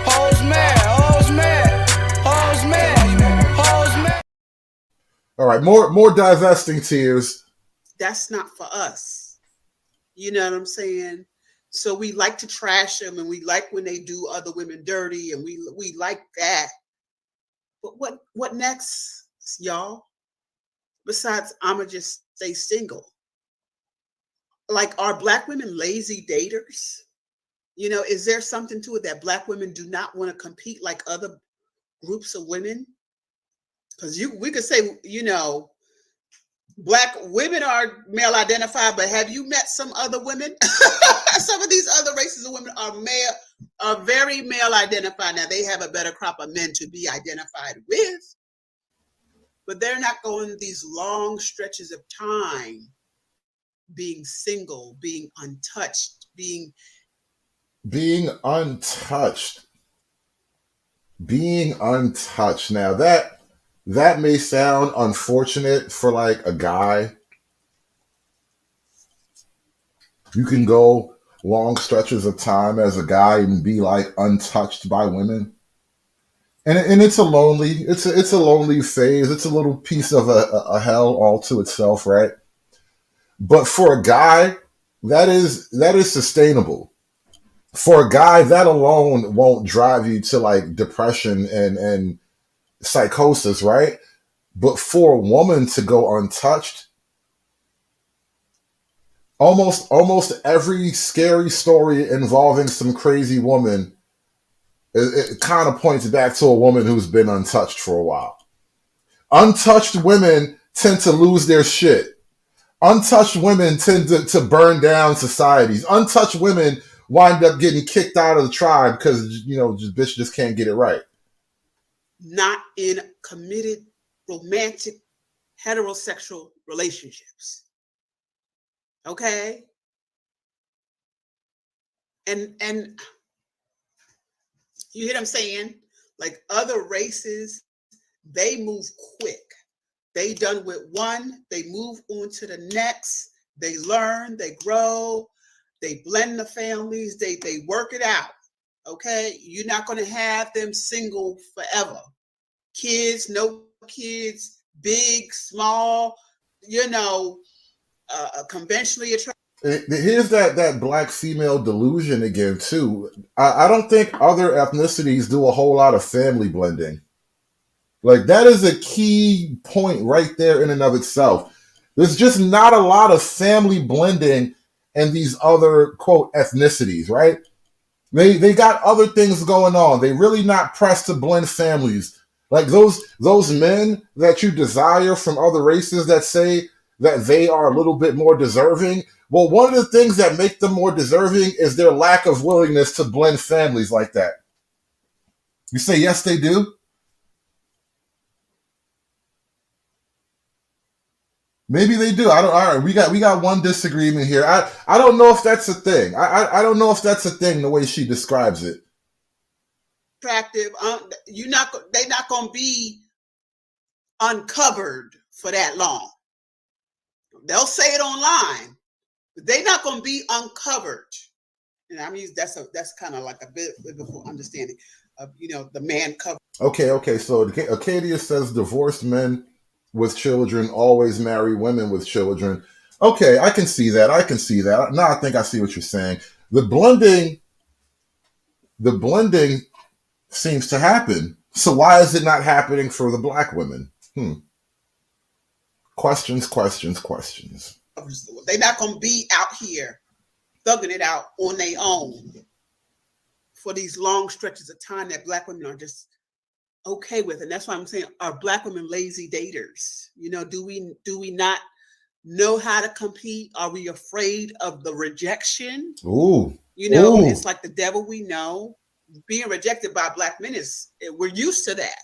hoes mad, hoes mad, hoes mad, hoes mad. All right, more divesting tears. That's not for us. You know what I'm saying? So we like to trash them, and we like when they do other women dirty, and we like that. But what next, y'all? Besides, I'ma just stay single. Like, are black women lazy daters? You know, is there something to it that black women do not want to compete like other groups of women? Because we could say, you know, black women are male identified, but have you met some other women? Some of these other races of women are very male identified. Now they have a better crop of men to be identified with, but they're not going these long stretches of time being single, being untouched, being untouched. Being untouched. Now that may sound unfortunate for like a guy. You can go long stretches of time as a guy and be like untouched by women. And it's a lonely phase. It's a little piece of a hell all to itself, right? But for a guy, that is sustainable. For a guy, that alone won't drive you to like depression and psychosis, right? But for a woman to go untouched, almost every scary story involving some crazy woman, it kind of points back to a woman who's been untouched for a while. Untouched women tend to lose their shit. Untouched women tend to burn down societies. Untouched women wind up getting kicked out of the tribe because, you know, bitch just can't get it right. not in committed romantic heterosexual relationships. Okay? And you hear what I'm saying? Like other races, they move quick. They done with one, they move on to the next. They learn, they grow, they blend the families, they work it out. Okay? You're not going to have them single forever. Kids, no kids, big, small, you know, conventionally attractive. Here's that black female delusion again, too. I don't think other ethnicities do a whole lot of family blending. Like, that is a key point right there in and of itself. There's just not a lot of family blending in these other, quote, ethnicities, right? They got other things going on. They really not pressed to blend families. Like those men that you desire from other races that say that they are a little bit more deserving. Well, one of the things that make them more deserving is their lack of willingness to blend families like that. You say, yes, they do? Maybe they do. I don't. All right, we got one disagreement here. I don't know if that's a thing. I don't know if that's a thing the way she describes it. Attractive. They're not going to be uncovered for that long. They'll say it online, but they're not going to be uncovered. And I mean that's kind of like a biblical understanding of, you know, the man cover. Okay. So Acadia says divorced men with children always marry women with children. Okay, I can see that. Now I think I see what you're saying. The blending seems to happen. So why is it not happening for the black women? Questions. They're not gonna be out here thugging it out on their own for these long stretches of time that Black women are just okay with. And that's why I'm saying, are Black women lazy daters? You know, do we not know how to compete? Are we afraid of the rejection? Ooh. You know, Ooh. it's like the devil we know. Being rejected by Black men we're used to that.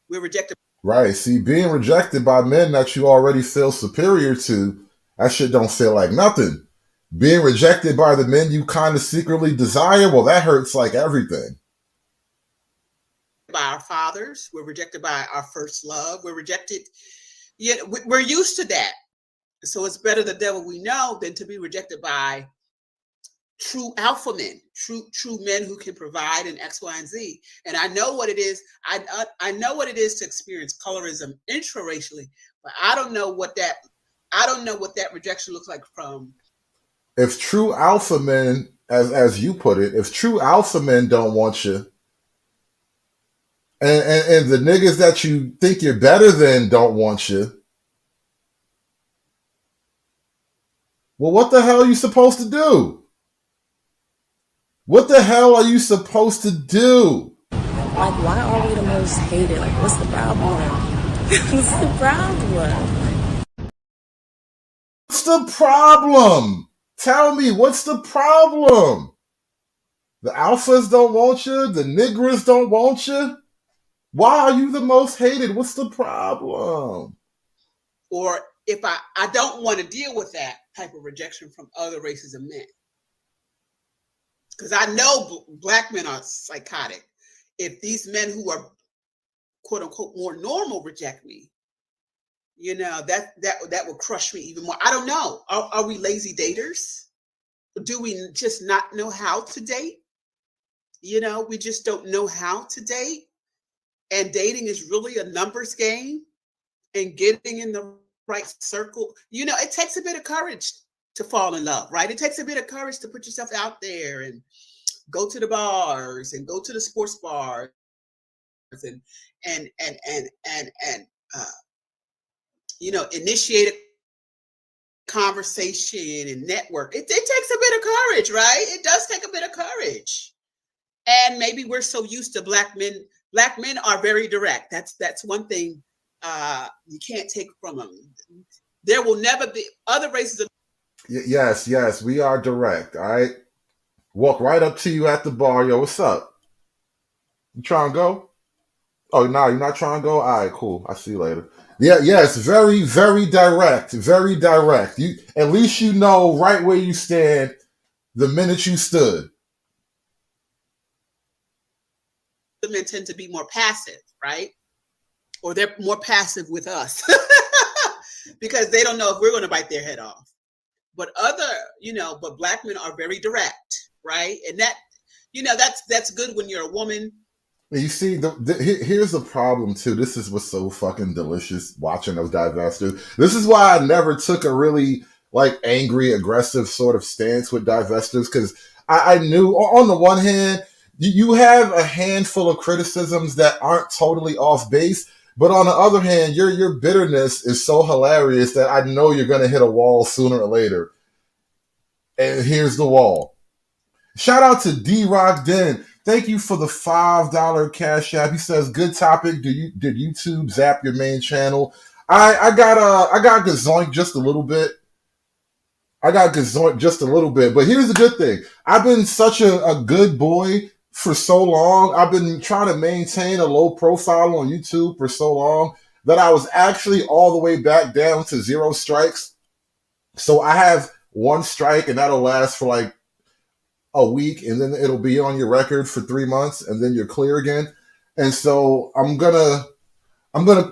We're rejected. Right. See, being rejected by men that you already feel superior to, that shit don't feel like nothing. Being rejected by the men you kind of secretly desire, well, that hurts like everything. By our fathers, we're rejected by our first love. We're rejected. Yet we're used to that. So it's better the devil we know than to be rejected by true alpha men, true men who can provide an X, Y, and Z. And I know what it is. I know what it is to experience colorism intraracially, but I don't know what that rejection looks like from. If true alpha men, as you put it, if true alpha men don't want you, and the niggas that you think you're better than don't want you, well, what the hell are you supposed to do? What the hell are you supposed to do? Like, why are we the most hated? Like, what's the problem? What's the problem? What's the problem? Tell me, what's the problem? The alphas don't want you? The niggas don't want you? Why are you the most hated? What's the problem? Or if I don't want to deal with that type of rejection from other races of men. Because I know Black men are psychotic. If these men who are quote unquote more normal reject me, you know, that will crush me even more. I don't know. Are we lazy daters? Do we just not know how to date? You know, we just don't know how to date. And dating is really a numbers game, and getting in the right circle. You know, it takes a bit of courage to fall in love, right? It takes a bit of courage to put yourself out there and go to the bars and go to the sports bars and you know, initiate a conversation and network. It takes a bit of courage, right? It does take a bit of courage. And maybe we're so used to Black men. Black men are very direct. That's one thing you can't take from them. There will never be other races of. Yes, we are direct, all right? Walk right up to you at the bar. Yo, what's up? You trying to go? Oh, no, you're not trying to go? All right, cool. I'll see you later. Yeah, yes, very, very direct. Very direct. You at least you know right where you stand the minute you stood. The men tend to be more passive, right? Or they're more passive with us because they don't know if we're going to bite their head off. But but Black men are very direct, right? And that, you know, that's good when you're a woman. You see, here's the problem too. This is what's so fucking delicious watching those divestors. This is why I never took a really like angry, aggressive sort of stance with divestors, because I knew on the one hand, you have a handful of criticisms that aren't totally off base, but on the other hand, your bitterness is so hilarious that I know you're going to hit a wall sooner or later. And here's the wall. Shout out to D-Rock Den. Thank you for the $5 cash app. He says, good topic. Did YouTube zap your main channel? I got gazoinked just a little bit. But here's the good thing. I've been such a good boy for so long. I've been trying to maintain a low profile on YouTube for so long that I was actually all the way back down to 0 strikes. So I have 1 strike, and that'll last for like a week, and then it'll be on your record for 3 months, and then you're clear again. And so I'm gonna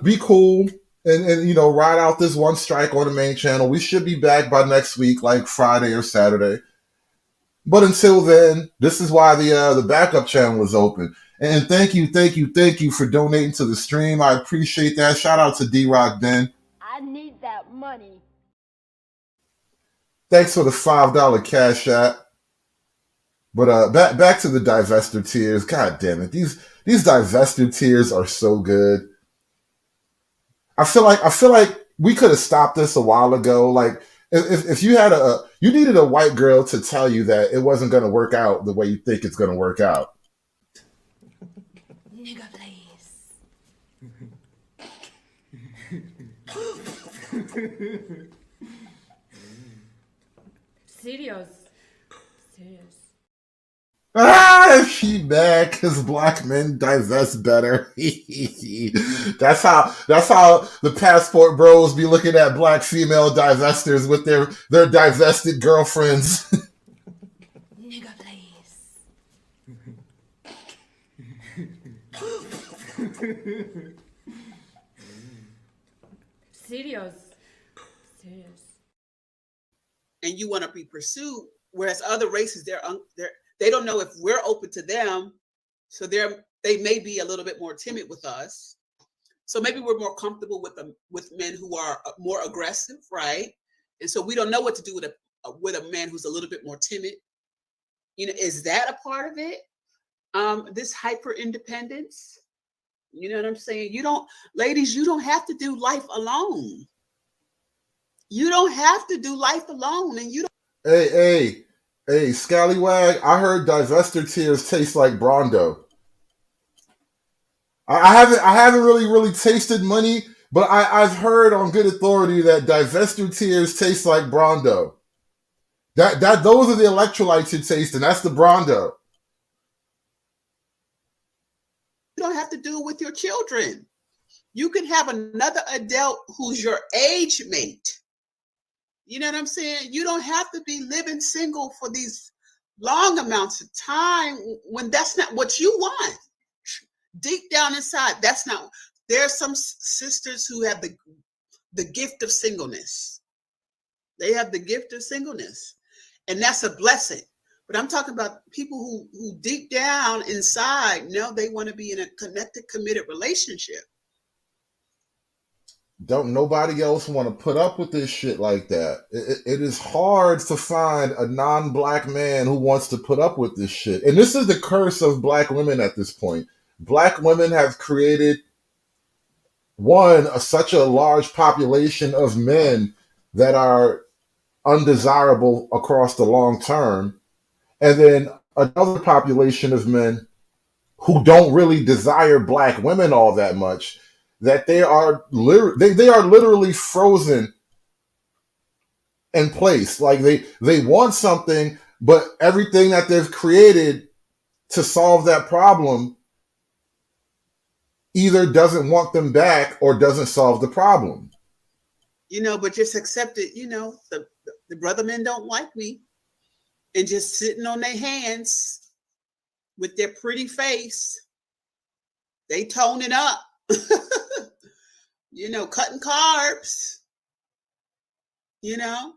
be cool and you know, ride out this 1 strike on the main channel. We should be back by next week, like Friday or Saturday. But until then, this is why the backup channel is open. And thank you for donating to the stream. I appreciate that. Shout out to D-Rock Den. I need that money. Thanks for the $5 cash app. But back to the divestor tiers. God damn it. These divestor tiers are so good. I feel like we could have stopped this a while ago. Like if you had you needed a white girl to tell you that it wasn't going to work out the way you think it's going to work out. Nigga, please. Serious. She mad because black men divest better. That's how the passport bros be looking at black female divestors with their divested girlfriends. Nigga, please. Serious. And you want to be pursued, whereas other races, they don't know if we're open to them, so they may be a little bit more timid with us. So maybe we're more comfortable with men who are more aggressive, right? And so we don't know what to do with a man who's a little bit more timid. You know, is that a part of it? This hyper independence. You know what I'm saying? Ladies, you don't have to do life alone. You don't have to do life alone, and you don't. Hey, scallywag! I heard divester tears taste like Brondo. I haven't really tasted money, but I've heard on good authority that divester tears taste like Brondo. That those are the electrolytes you're tasting. That's the Brondo. You don't have to do it with your children. You can have another adult who's your age mate. You know what I'm saying? You don't have to be living single for these long amounts of time when that's not what you want. Deep down inside, that's not. There are some sisters who have the gift of singleness. They have the gift of singleness, and that's a blessing. But I'm talking about people who deep down inside know they want to be in a connected, committed relationship. Don't nobody else want to put up with this shit like that. It is hard to find a non-black man who wants to put up with this shit. And this is the curse of black women at this point. Black women have created, such a large population of men that are undesirable across the long term. And then another population of men who don't really desire black women all that much, that they are literally frozen in place. Like they want something, but everything that they've created to solve that problem either doesn't want them back or doesn't solve the problem. You know, but just accept it. You know, the brother men don't like me, and just sitting on their hands with their pretty face, they toning up. You know, cutting carbs, you know,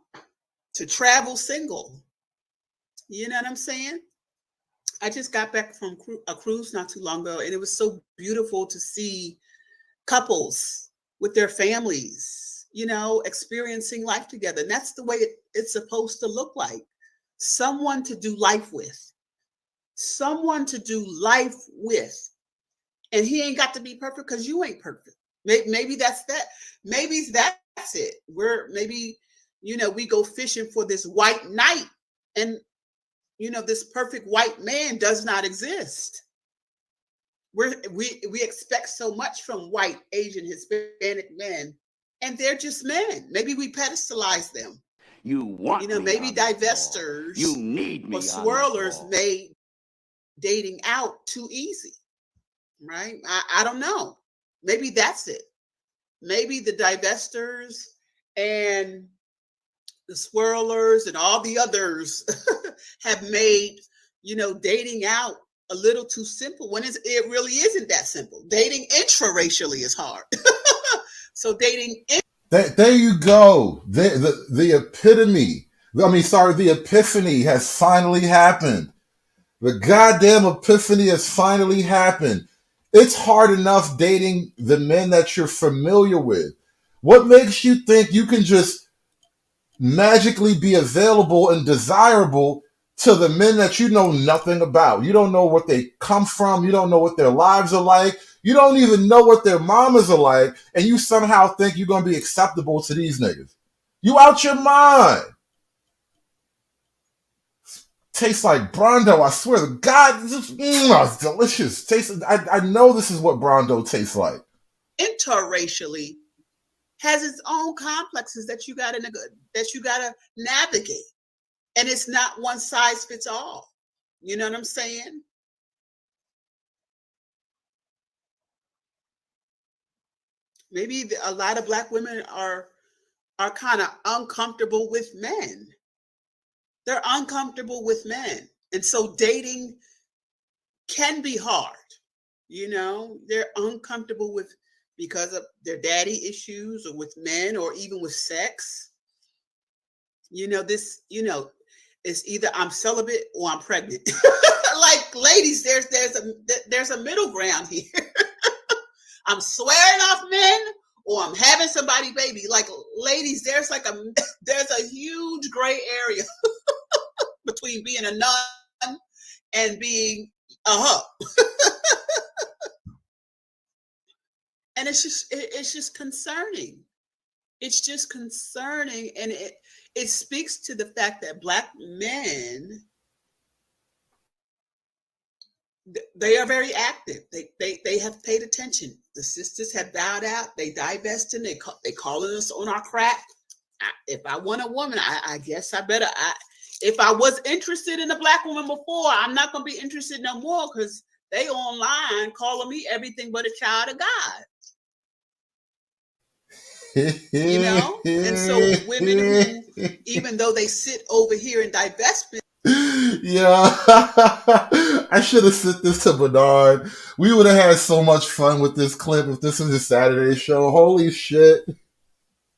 to travel single. You know what I'm saying? I just got back from a cruise not too long ago, and it was so beautiful to see couples with their families, you know, experiencing life together. And that's the way it's supposed to look like. Someone to do life with. Someone to do life with. And he ain't got to be perfect because you ain't perfect. Maybe that's that. Maybe that's it. Maybe, you know, we go fishing for this white knight, and, you know, this perfect white man does not exist. We expect so much from white, Asian, Hispanic men, and they're just men. Maybe we pedestalize them. You know, maybe divestors, you need me, or swirlers made dating out too easy, right? I don't know. Maybe that's it. Maybe the divestors and the swirlers and all the others have made, you know, dating out a little too simple when it really isn't that simple. Dating intraracially is hard. So dating. There you go. The epitome. The epiphany has finally happened. The goddamn epiphany has finally happened. It's hard enough dating the men that you're familiar with. What makes you think you can just magically be available and desirable to the men that you know nothing about? You don't know what they come from. You don't know what their lives are like. You don't even know what their mamas are like, and you somehow think you're gonna be acceptable to these niggas. You out your mind. Tastes like Brondo, I swear to God. It's delicious. I know this is what Brondo tastes like. Interracially has its own complexes that you gotta navigate. And it's not one size fits all. You know what I'm saying? Maybe a lot of Black women are kind of uncomfortable with men. They're uncomfortable with men. And so dating can be hard. You know, they're uncomfortable with because of their daddy issues or with men or even with sex. You know, it's either I'm celibate or I'm pregnant. Like ladies, there's a middle ground here. I'm swearing off men or I'm having somebody baby. Like ladies, there's a huge gray area between being a nun and being a hoe. And it's just concerning. It's just concerning, and it speaks to the fact that Black men, they are very active. They have paid attention. The sisters have bowed out. They divesting. They calling us on our crap. If I want a woman, I guess I better. If I was interested in a Black woman before, I'm not gonna be interested no more because they online calling me everything but a child of God. You know, and so women who, even though they sit over here in divestment. Yeah, I should have sent this to Bernard. We would have had so much fun with this clip if this was a Saturday show. Holy shit.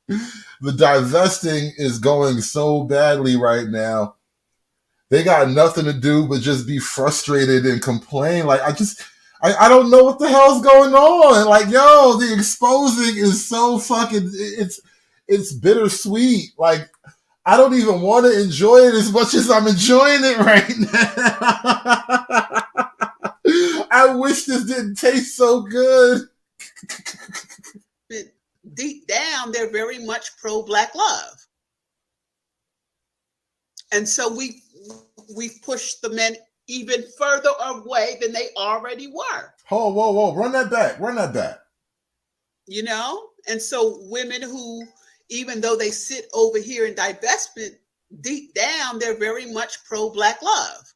The divesting is going so badly right now. They got nothing to do but just be frustrated and complain. Like, I don't know what the hell's going on. Like, yo, the exposing is so fucking, it's bittersweet. Like, I don't even want to enjoy it as much as I'm enjoying it right now. I wish this didn't taste so good. Deep down, they're very much pro-Black love. And so we've pushed the men even further away than they already were. Oh, whoa, run that back. You know? And so women who, even though they sit over here in divestment, deep down, they're very much pro-Black love.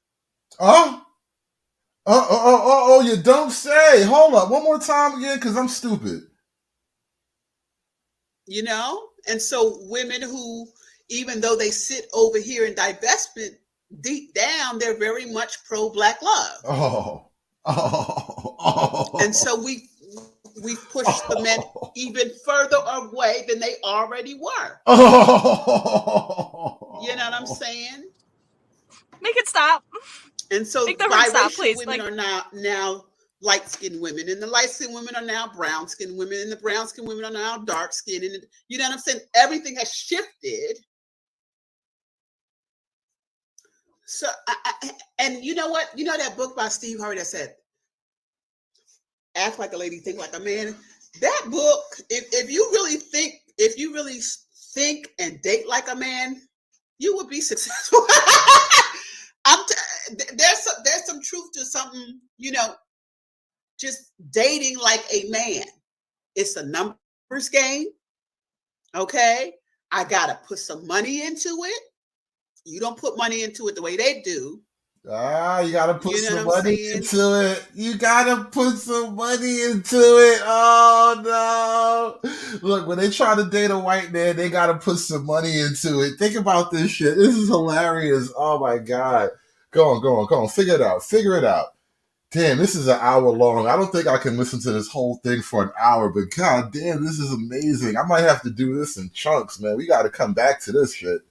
Oh, you don't say. Hold up, one more time again, because I'm stupid. You know? And so women who, even though they sit over here in divestment, deep down, they're very much pro-Black love. And so we've pushed the men even further away than they already were. You know what I'm saying? Make it stop. And so biracial women are now light-skinned women, and the light-skinned women are now brown-skinned women, and the brown-skinned women are now dark-skinned. And you know what I'm saying? Everything has shifted. So, and you know what? You know that book by Steve Harvey that said, "Act like a lady, think like a man." That book, if you really think and date like a man, you would be successful. There's some truth to something, you know, just dating like a man. It's a numbers game. Okay. I gotta put some money into it. You don't put money into it the way they do. You gotta put some money into it. You gotta put some money into it. Oh no. Look, when they try to date a white man, they gotta put some money into it. Think about this shit. This is hilarious. Oh my God. Go on. Figure it out. Damn, this is an hour long. I don't think I can listen to this whole thing for an hour, but God damn, this is amazing. I might have to do this in chunks, man. We gotta come back to this shit.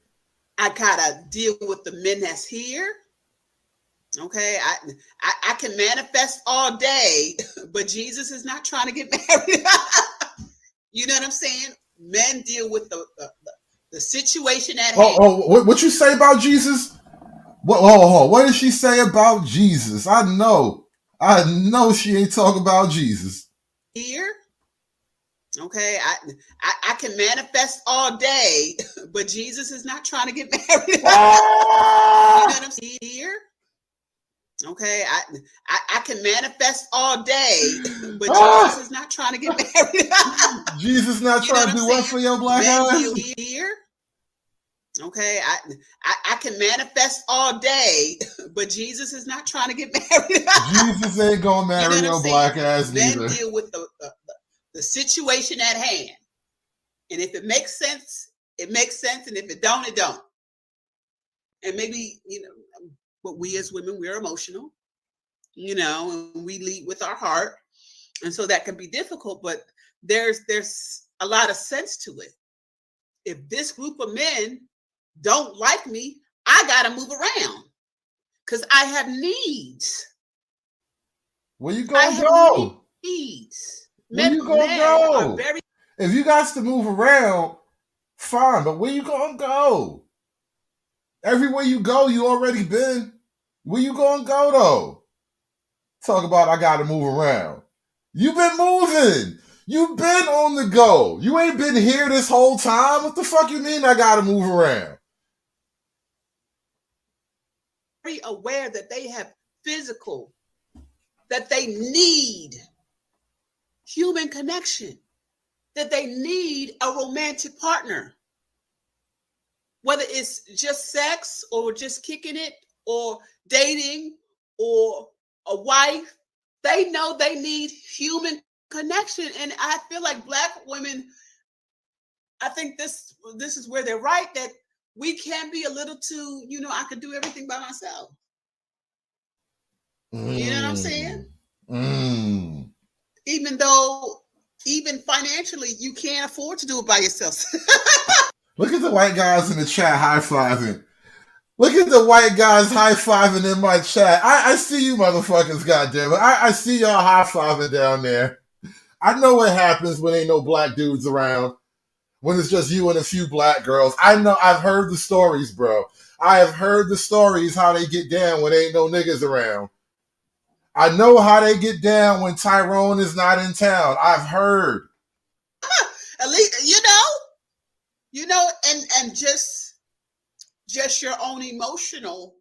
I gotta deal with the men that's here. Okay, I can manifest all day, but Jesus is not trying to get married. You know what I'm saying? Men deal with the situation at hand. What you say about Jesus? What did she say about Jesus? I know she ain't talking about Jesus. here. Okay, I can manifest all day, but Jesus is not trying to get married. You know what I'm saying here? Okay, I can manifest all day, but Jesus is not trying to get married. Jesus not trying to do what for your black eyes? Here. Okay, I can manifest all day, but Jesus is not trying to get married. Jesus ain't gonna marry your black ass neither. Men deal with the situation at hand. And if it makes sense, it makes sense. And if it don't, it don't. And maybe, but we as women, we're emotional, and we lead with our heart. And so that can be difficult, but there's a lot of sense to it. If this group of men don't like me, I got to move around because I have needs. Where you gonna go? Needs. Where you gonna go? If you got to move around, fine, but where you gonna go? Everywhere you go, you already been. Where you gonna go though? Talk about I gotta move around. You been moving. You been on the go. You ain't been here this whole time. What the fuck you mean I gotta move around? Very aware that they have physical, that they need human connection, that they need a romantic partner. Whether it's just sex or just kicking it or dating or a wife, they know they need human connection. And I feel like black women, I think this is where they're right, that we can be a little too, I could do everything by myself. You know what I'm saying? Even though, even financially, you can't afford to do it by yourself. Look at the white guys in the chat high-fiving. Look at the white guys high-fiving in my chat. I see you motherfuckers, goddammit. I see y'all high-fiving down there. I know what happens when ain't no black dudes around. When it's just you and a few black girls. I know, I've heard the stories, bro. I have heard the stories how they get down when ain't no niggas around. I know how they get down when Tyrone is not in town. I've heard. At least, and just your own emotional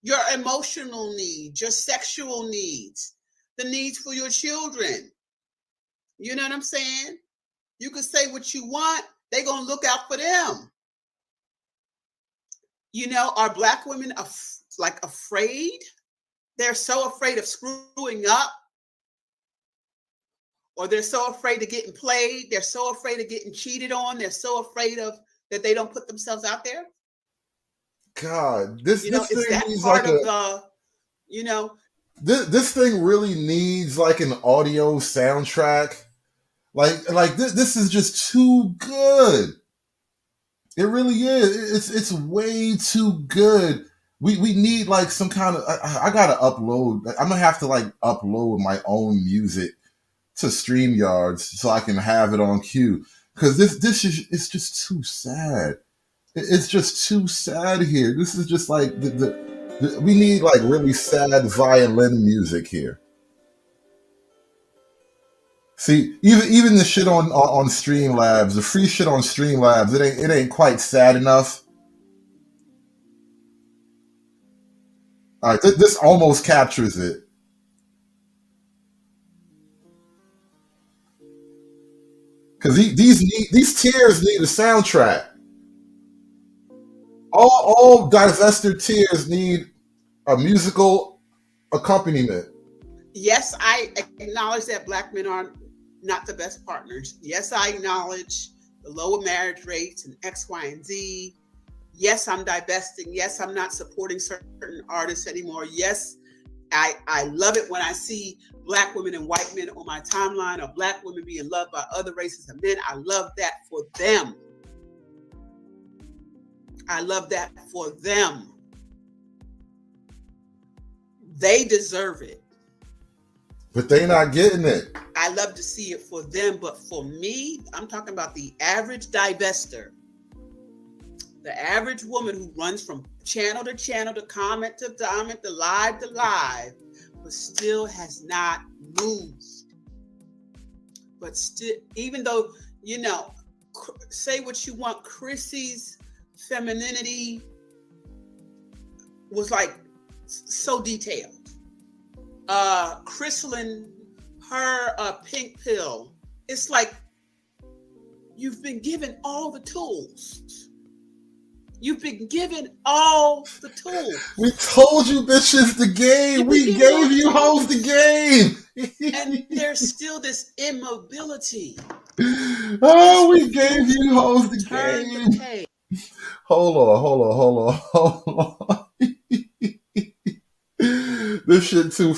needs, your sexual needs, the needs for your children. You know what I'm saying? You can say what you want. They're going to look out for them. Are black women afraid? They're so afraid of screwing up, or they're so afraid of getting played. They're so afraid of getting cheated on. They're so afraid of that they don't put themselves out there. God, this is thing that needs part like of This thing really needs like an audio soundtrack. Like this is just too good. It really is. It's way too good. We need like some kind of. I gotta upload. I'm gonna have to like upload my own music to StreamYards so I can have it on cue. Because this is it's just too sad. It's just too sad here. This is just like we need like really sad violin music here. See, even the shit on Streamlabs, the free shit on Streamlabs, it ain't quite sad enough. All right, this almost captures it. Because these tears need a soundtrack. All divested tears need a musical accompaniment. Yes, I acknowledge that black men are not the best partners. Yes, I acknowledge the lower marriage rates and X, Y, and Z. Yes, I'm divesting. Yes, I'm not supporting certain artists anymore. Yes, I love it when I see black women and white men on my timeline, or black women being loved by other races of men. I love that for them. I love that for them. They deserve it. But they not getting it. I love to see it for them, but for me, I'm talking about the average divester, the average woman who runs from channel to channel, to comment to comment, to live, but still has not moved. But still, even though, say what you want, Chrissy's femininity was like so detailed. Chrysalin, her pink pill, it's like you've been given all the tools. You've been given all the tools. We told you bitches the game. We gave you hoes the game. And there's still this immobility. Oh, we gave you hoes the Turn game. the page. Hold on. This shit too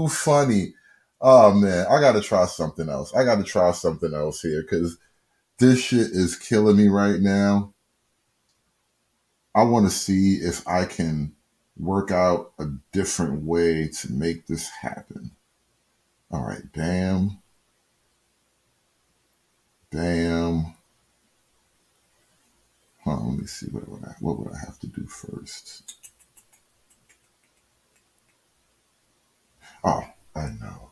funny. Oh man, I gotta try something else. Here because this shit is killing me right now. I want to see if I can work out a different way to make this happen. All right, bam. Hold on, let me see what would I have to do first. Oh, I know.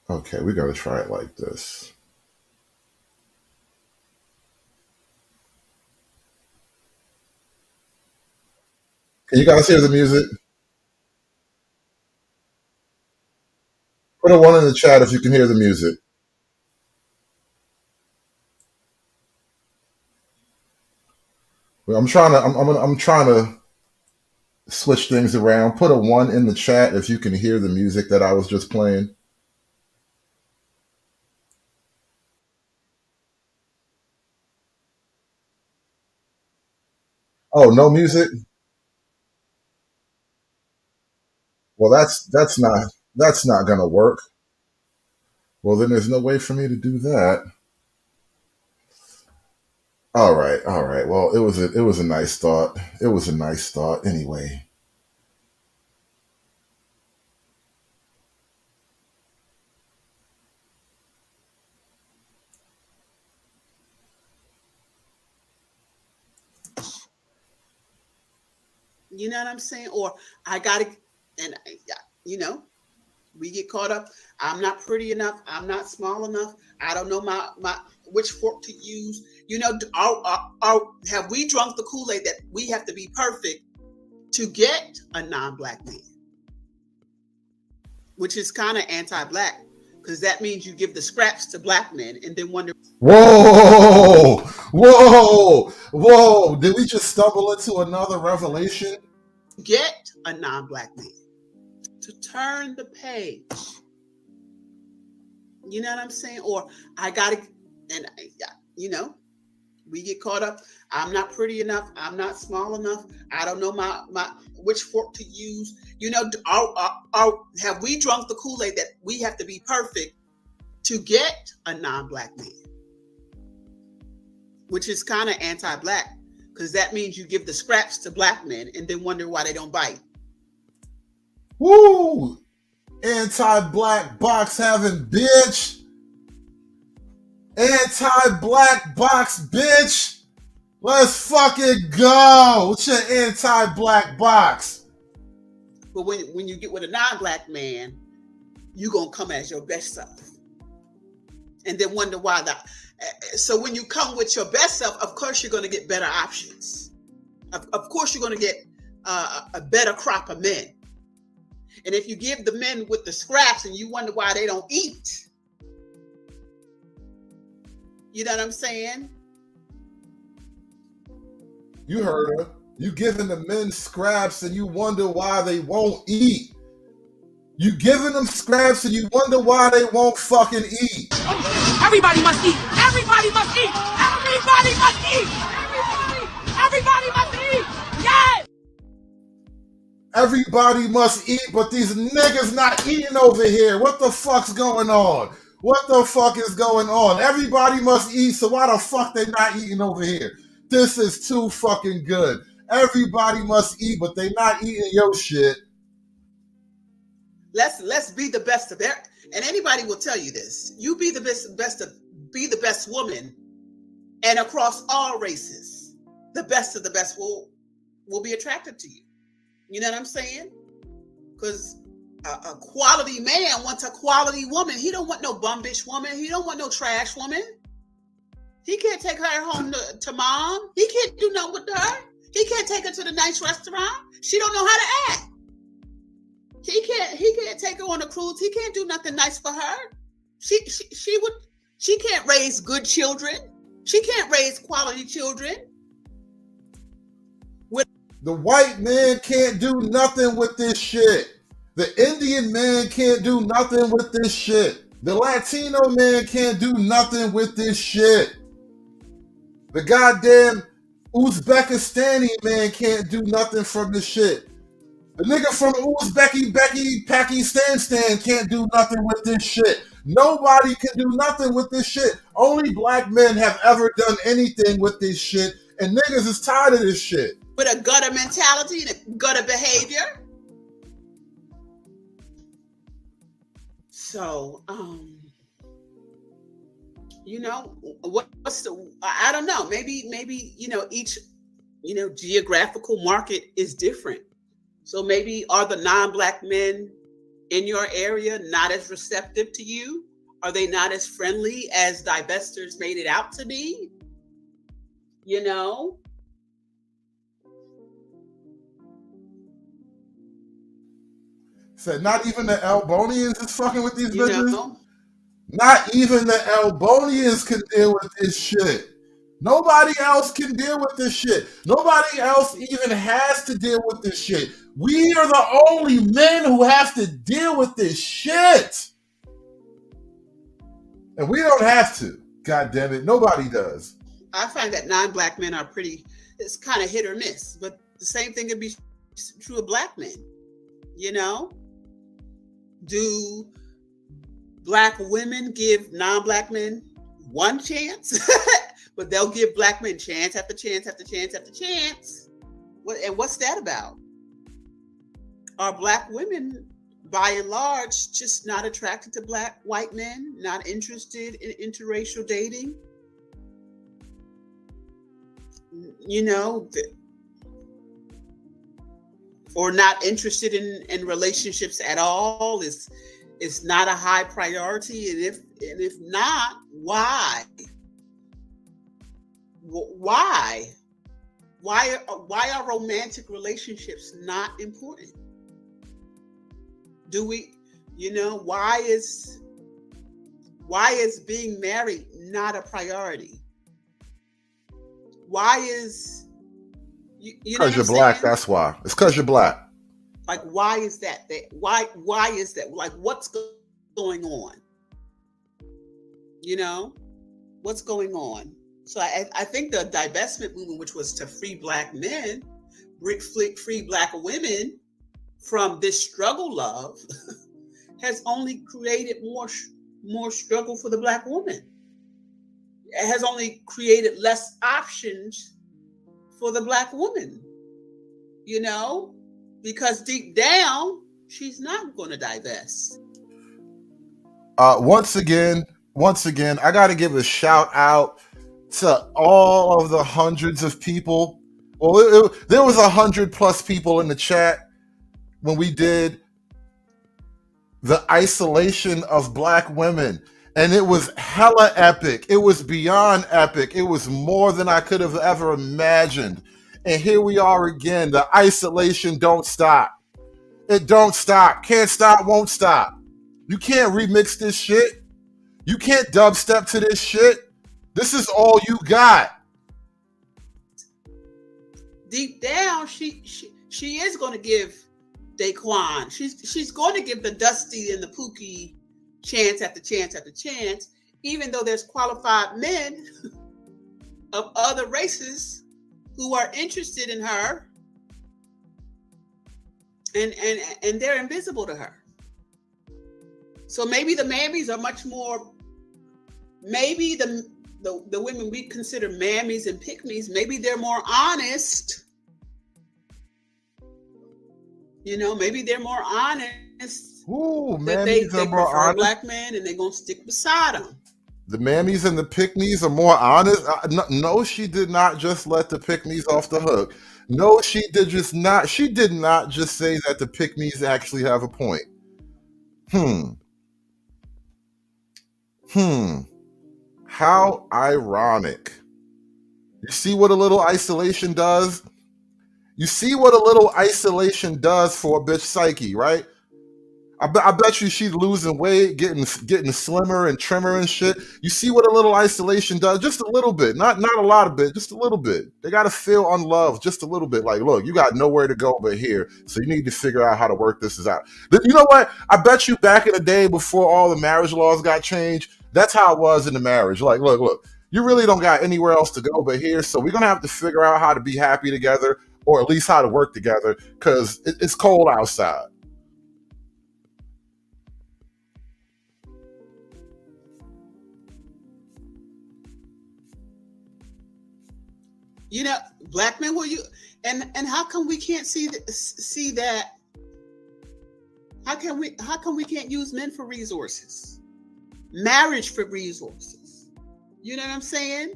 Okay, we gotta try it like this. Can you guys hear the music? Put a 1 in the chat if you can hear the music. Well, I'm trying to switch things around. Put a 1 in the chat if you can hear the music that I was just playing. Oh, no music? Well, that's not gonna work. Well, then there's no way for me to do that. All right. Well, it was a nice thought. Anyway. You know what I'm saying? Or I gotta, and we get caught up. I'm not pretty enough. I'm not small enough. I don't know my which fork to use. Have we drunk the Kool-Aid that we have to be perfect to get a non-black man? Which is kind of anti-black, because that means you give the scraps to black men and then wonder. Whoa! Did we just stumble into another revelation? Get a non-black man to turn the page. You know what I'm saying? Or I gotta, and we get caught up. I'm not pretty enough. I'm not small enough. I don't know my which fork to use. Have we drunk the Kool-Aid that we have to be perfect to get a non-black man? Which is kind of anti-black, because that means you give the scraps to black men and then wonder why they don't bite. Woo! Anti-black box having bitch. Anti-black box bitch. Let's fucking go. What's your anti-black box? But when you get with a non-black man, you gonna come as your best self, and then wonder why that. So when you come with your best self, of course you're gonna get better options. Of course you're gonna get a better crop of men. And if you give the men with the scraps and you wonder why they don't eat, you know what I'm saying? You heard her. You giving the men scraps and you wonder why they won't eat. You giving them scraps and you wonder why they won't fucking eat. Everybody must eat. Everybody must eat. Everybody must eat. Everybody must eat. Yes. Everybody must eat, but these niggas not eating over here. What the fuck's going on? What the fuck is going on? Everybody must eat, so why the fuck they not eating over here? This is too fucking good. Everybody must eat, but they not eating your shit. Let's be the best of and anybody will tell you this. You be the best woman and across all races, the best of the best will be attracted to you. You know what I'm saying? Because a quality man wants a quality woman. He don't want no bum bitch woman. He don't want no trash woman. He can't take her home to mom. He can't do nothing with her. He can't take her to the nice restaurant. She don't know how to act. He can't take her on a cruise. He can't do nothing nice for her. She can't raise good children. She can't raise quality children. The white man can't do nothing with this shit. The Indian man can't do nothing with this shit. The Latino man can't do nothing with this shit. The goddamn Uzbekistani man can't do nothing from this shit. The nigga from Pakistan can't do nothing with this shit. Nobody can do nothing with this shit. Only black men have ever done anything with this shit, and niggas is tired of this shit. With a gutter mentality and a gutter behavior. So, you know, what's the, I don't know, maybe, you know, each, you know, geographical market is different. So maybe are the non-black men in your area not as receptive to you? Are they not as friendly as divestors made it out to be? You know? Said not even the Albonians is fucking with these bitches. Know? Not even the Albonians can deal with this shit. Nobody else can deal with this shit. Nobody else even has to deal with this shit. We are the only men who have to deal with this shit. And we don't have to. God damn it. Nobody does. I find that non-black men are pretty, it's kind of hit or miss. But the same thing could be true of black men. You know? Do black women give non-black men one chance? But they'll give black men chance after chance after chance after chance. And what's that about? Are black women, by and large, just not attracted to white men, not interested in interracial dating? You know, or not interested in relationships at all? Is not a high priority, and if not, why? Why are romantic relationships not important? Do we, you know, why is being married not a priority? Why is you know? Because you're black, that's why. It's because you're black. Like, why is that? Why is that? Like, what's going on? You know, what's going on? So I think the divestment movement, which was to free black men, free black women from this struggle love, has only created more struggle for the black woman. It has only created less options for the black woman, you know, because deep down, she's not going to divest. Once again, I got to give a shout out to all of the hundreds of people. Well, there was 100+ people in the chat when we did the isolation of black women. And it was hella epic. It was beyond epic. It was more than I could have ever imagined. And here we are again. The isolation don't stop. It don't stop. Can't stop, won't stop. You can't remix this shit. You can't dubstep to this shit. This is all you got. Deep down, she is going to give Daquan. She's going to give the Dusty and the Pookie chance after chance after chance, even though there's qualified men of other races who are interested in her, and they're invisible to her. So maybe the mammies are much more. Maybe the women we consider mammies and pick-me's, maybe they're more honest. You know, maybe they're more honest. Ooh, they prefer a black man and they're going to stick beside him. The mammies and the pick-me's are more honest. No, she did not just let the pick-me's off the hook. No, she did just not. She did not just say that the pick-me's actually have a point. How ironic. You see what a little isolation does? You see what a little isolation does for a bitch psyche, right? I bet you she's losing weight, getting slimmer and trimmer and shit. You see what a little isolation does? Just a little bit, not a lot of bit, just a little bit. They gotta feel unloved just a little bit. Like, look, you got nowhere to go but here, so you need to figure out how to work this out. You know what? I bet you back in the day before all the marriage laws got changed, that's how it was in the marriage. Like, look, you really don't got anywhere else to go but here, so we're gonna have to figure out how to be happy together, or at least how to work together, because it's cold outside. You know, black men, will you and how come we can't see that? How come we can't use men for resources? Marriage for resources. You know what I'm saying?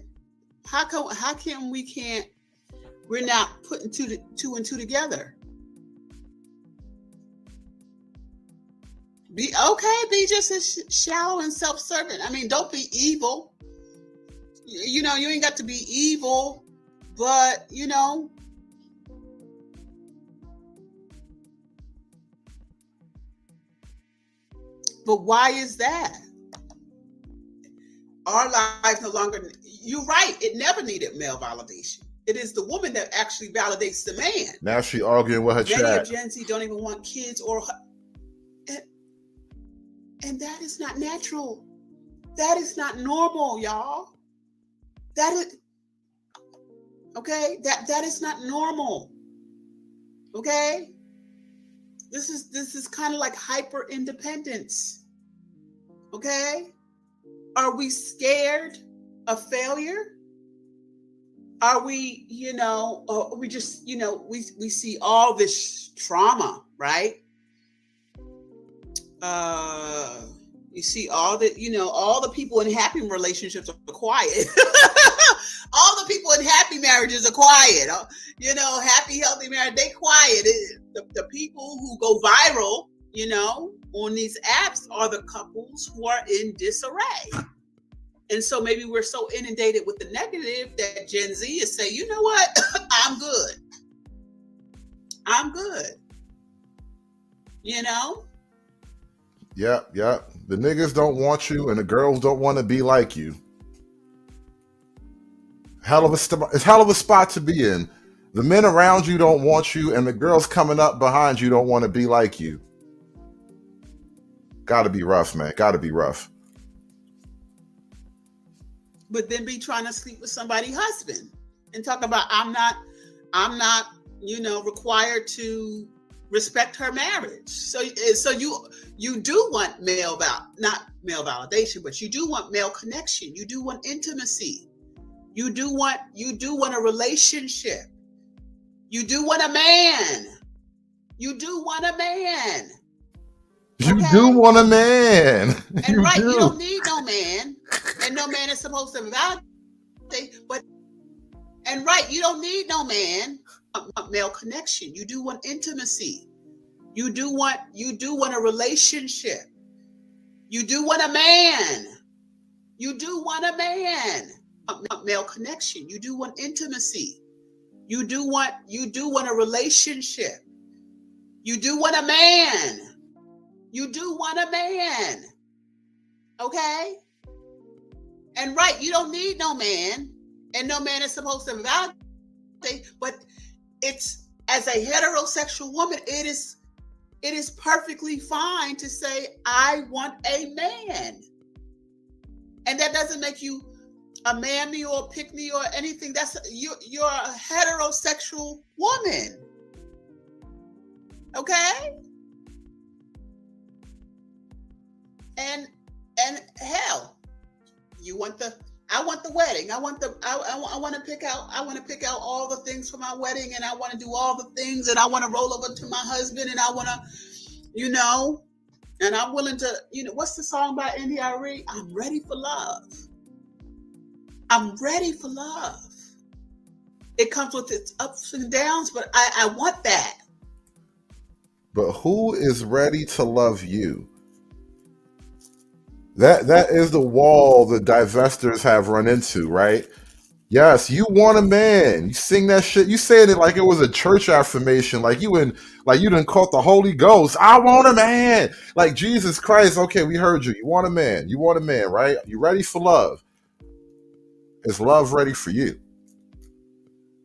How come we're not putting two and two together? Be just as shallow and self-serving. I mean, don't be evil. You know, you ain't got to be evil. But, you know, but why is that? Our lives no longer, you're right, it never needed male validation. It is the woman that actually validates the man. Now she arguing with her Many chat. of Gen Z don't even want kids and that is not natural. That is not normal, y'all. That is... Okay, that is not normal. Okay, this is kind of like hyper independence. Okay, are we scared of failure? Are we, we just, we see all this trauma, right? You see all the people in happy relationships are quiet. All the people in happy marriages are quiet. Happy, healthy marriage, they quiet. The people who go viral, on these apps are the couples who are in disarray. And so maybe we're so inundated with the negative that Gen Z is saying, you know what? I'm good. I'm good. Yep. The niggas don't want you and the girls don't want to be like you. It's hell of a spot to be in. The men around you don't want you and the girls coming up behind you don't want to be like you. Gotta be rough, man. Gotta be rough. But then be trying to sleep with somebody's husband and talk about I'm not required to respect her marriage. So you do want not male validation, but you do want male connection. You do want intimacy. You do want a relationship. You do want a man. You do want a man. You do want a man. And you don't need no man. And no man is supposed to validate. You don't need no man. Male connection. You do want intimacy. You do want a relationship. You do want a man. You do want a man. Male connection. You do want intimacy. You do want a relationship. You do want a man. You do want a man. Okay? And you don't need no man. And no man is supposed to validate. But it's, as a heterosexual woman, it is perfectly fine to say, I want a man. And that doesn't make you a mammy or a pick-me or anything. That's you're a heterosexual woman. Okay? And hell, I want the wedding. I want to pick out all the things for my wedding, and I want to do all the things, and I want to roll over to my husband, and I want to, And I'm willing to, what's the song by NDRE? I'm ready for love. I'm ready for love. It comes with its ups and downs, but I want that. But who is ready to love you? That is the wall the divestors have run into, right? Yes, you want a man. You sing that shit. You saying it like it was a church affirmation, like you done caught the Holy Ghost. I want a man. Like Jesus Christ. Okay, we heard you. You want a man. You want a man, right? You ready for love? Is love ready for you?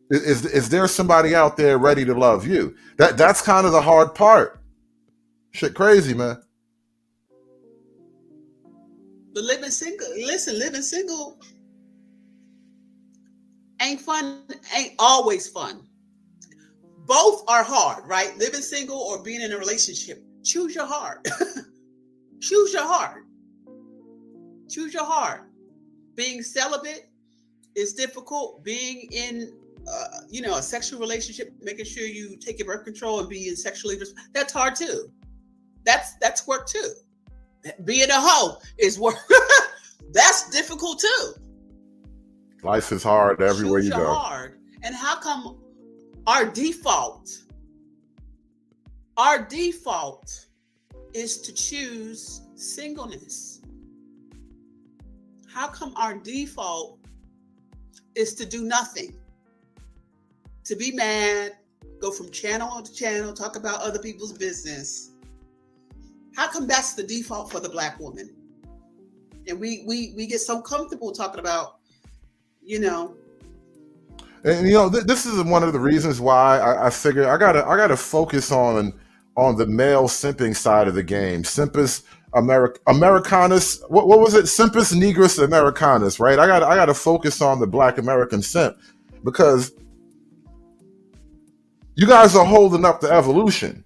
Is there somebody out there ready to love you? That's kind of the hard part. Shit, crazy, man. But living single ain't fun, ain't always fun. Both are hard, right? Living single or being in a relationship. Choose your heart. Choose your heart. Choose your heart. Being celibate is difficult. Being in, a sexual relationship, making sure you take your birth control and be in sexually, that's hard too. That's work too. Being a hoe is work. That's difficult too. Life is hard everywhere Choose you your go. hard. And how come our default is to choose singleness? How come our default is to do nothing? To be mad, go from channel to channel, talk about other people's business. How come that's the default for the Black woman? And we get so comfortable talking about, And this is one of the reasons why I figure I gotta focus on the male simping side of the game. Simpus Americanus. What was it? Simpus Negris Americanus, right? I gotta focus on the Black American simp, because you guys are holding up the evolution.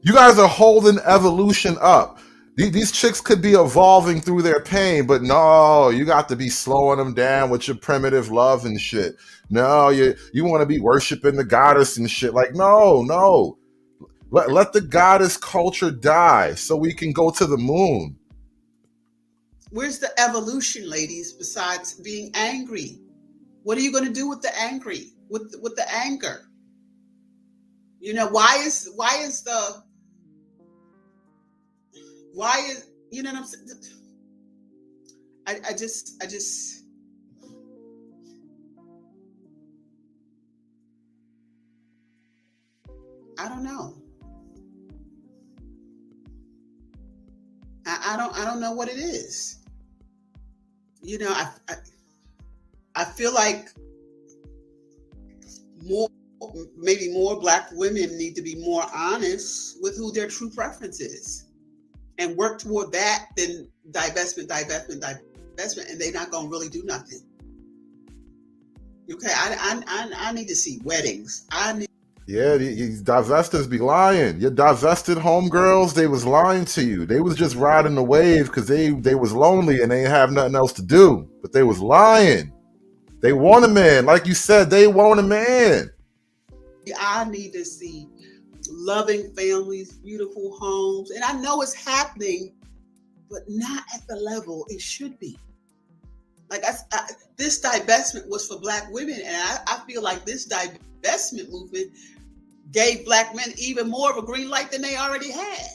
You guys are holding evolution up. These chicks could be evolving through their pain, but no, you got to be slowing them down with your primitive love and shit. No, you want to be worshiping the goddess and shit. Like, no. Let the goddess culture die so we can go to the moon. Where's the evolution, ladies, besides being angry? What are you going to do with the angry, with the anger? Why is you know what I'm saying? I just I don't know. I don't know what it is. I feel like maybe more Black women need to be more honest with who their true preference is, and work toward that than divestment, and they're not gonna really do nothing. Okay, I need to see weddings. Yeah, these divestors be lying. Your divested homegirls, they was lying to you. They was just riding the wave because they was lonely and they ain't have nothing else to do. But they was lying. They want a man. Like you said, they want a man. I need to see loving families, beautiful homes. And I know it's happening, but not at the level it should be. Like this divestment was for Black women. And I feel like this divestment movement gave Black men even more of a green light than they already had.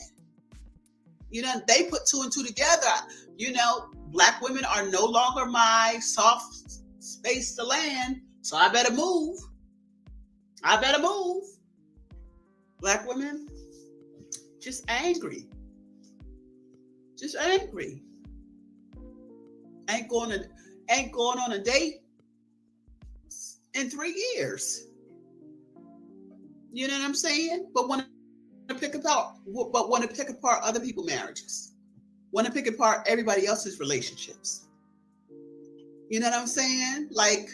They put two and two together. Black women are no longer my soft space to land. So I better move. Black women, just angry. Ain't going on a date in 3 years. You know what I'm saying? But want to pick apart other people's marriages. Want to pick apart everybody else's relationships. You know what I'm saying? Like,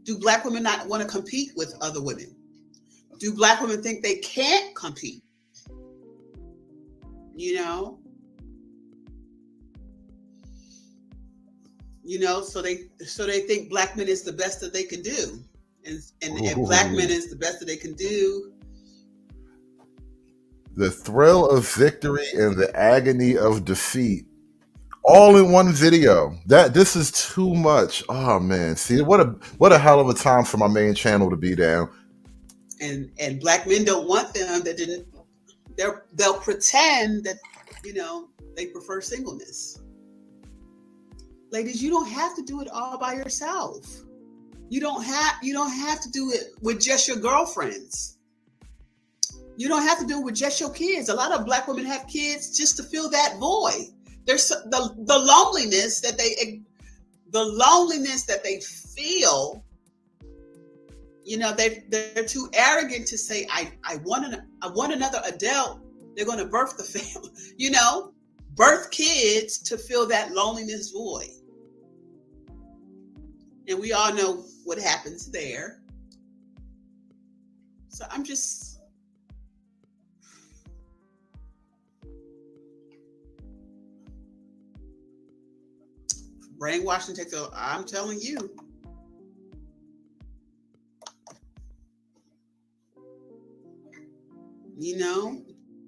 do Black women not want to compete with other women? Do Black women think they can't compete? So they think Black men is the best that they can do, and Black men is the best that they can do. The thrill of victory and the agony of defeat, all in one video. This is too much. Oh man, see what a hell of a time for my main channel to be down. And black men don't want them. That didn't. They'll pretend that they prefer singleness. Ladies, you don't have to do it all by yourself. You don't have to do it with just your girlfriends. You don't have to do it with just your kids. A lot of black women have kids just to fill that void. There's the loneliness that they feel. They're too arrogant to say, I want another adult. They're going to birth the family, birth kids to fill that loneliness void. And we all know what happens there. So I'm just, brainwashing takes over. I'm telling you.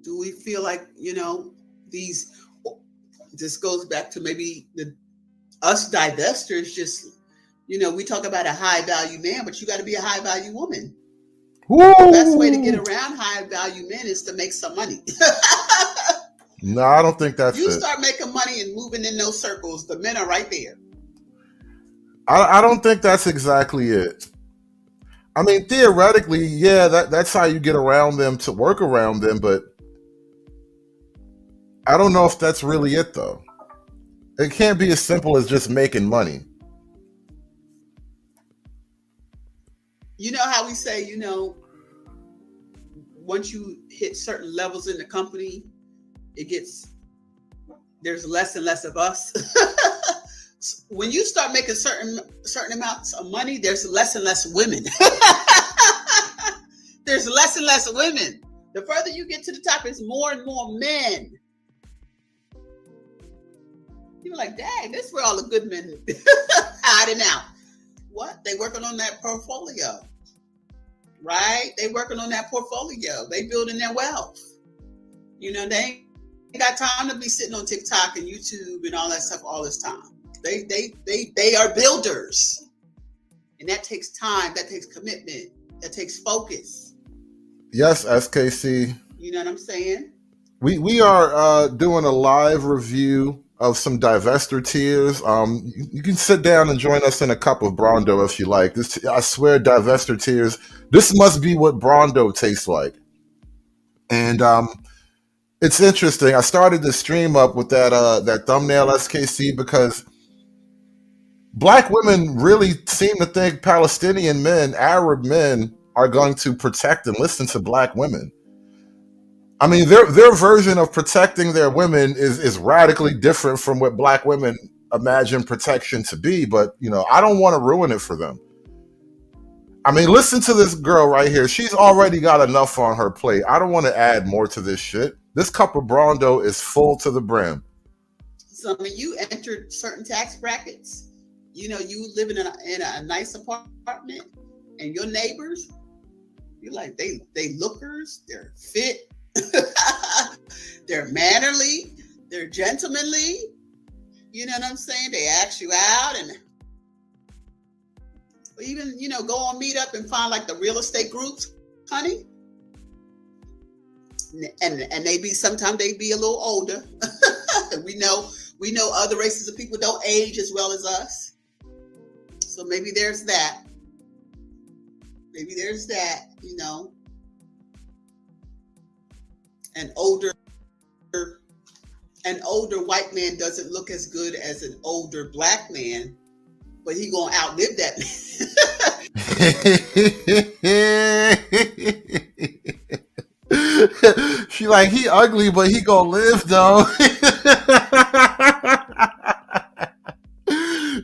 Do we feel like, this goes back to maybe us divestors just, we talk about a high value man, but you got to be a high value woman. Woo! The best way to get around high value men is to make some money. No, I don't think that's you it. Start making money and moving in those circles, the men are right there. I don't think that's exactly it. I mean, theoretically, yeah, that's how you get around them, to work around them, but I don't know if that's really it, though. It can't be as simple as just making money. You know how we say, once you hit certain levels in the company, there's less and less of us. When you start making certain amounts of money, there's less and less women. There's less and less women. The further you get to the top, it's more and more men. You're like, dang, this is where all the good men hiding out. What? They working on that portfolio, right? They working on that portfolio. They building their wealth. They ain't got time to be sitting on TikTok and YouTube and all that stuff all this time. They are builders, and that takes time. That takes commitment. That takes focus. Yes, SKC. You know what I'm saying? We are doing a live review of some divestor tears. You can sit down and join us in a cup of Brondo if you like. This, I swear, divestor tears. This must be what Brondo tastes like. And it's interesting. I started the stream up with that thumbnail, SKC, because black women really seem to think Palestinian men, Arab men, are going to protect and listen to black women. I mean, their version of protecting their women is radically different from what black women imagine protection to be. But, I don't want to ruin it for them. I mean, listen to this girl right here. She's already got enough on her plate. I don't want to add more to this shit. This cup of Brondo is full to the brim. So, you entered certain tax brackets. You living in a nice apartment, and your neighbors, you're like, they lookers, they're fit, they're mannerly, they're gentlemanly. You know what I'm saying? They ask you out, and even go on Meetup and find like the real estate groups, honey. And sometimes they be a little older. we know other races of people don't age as well as us. So maybe there's that. An older white man doesn't look as good as an older black man, but he gonna outlive that man. She like, he ugly, but he gonna live though.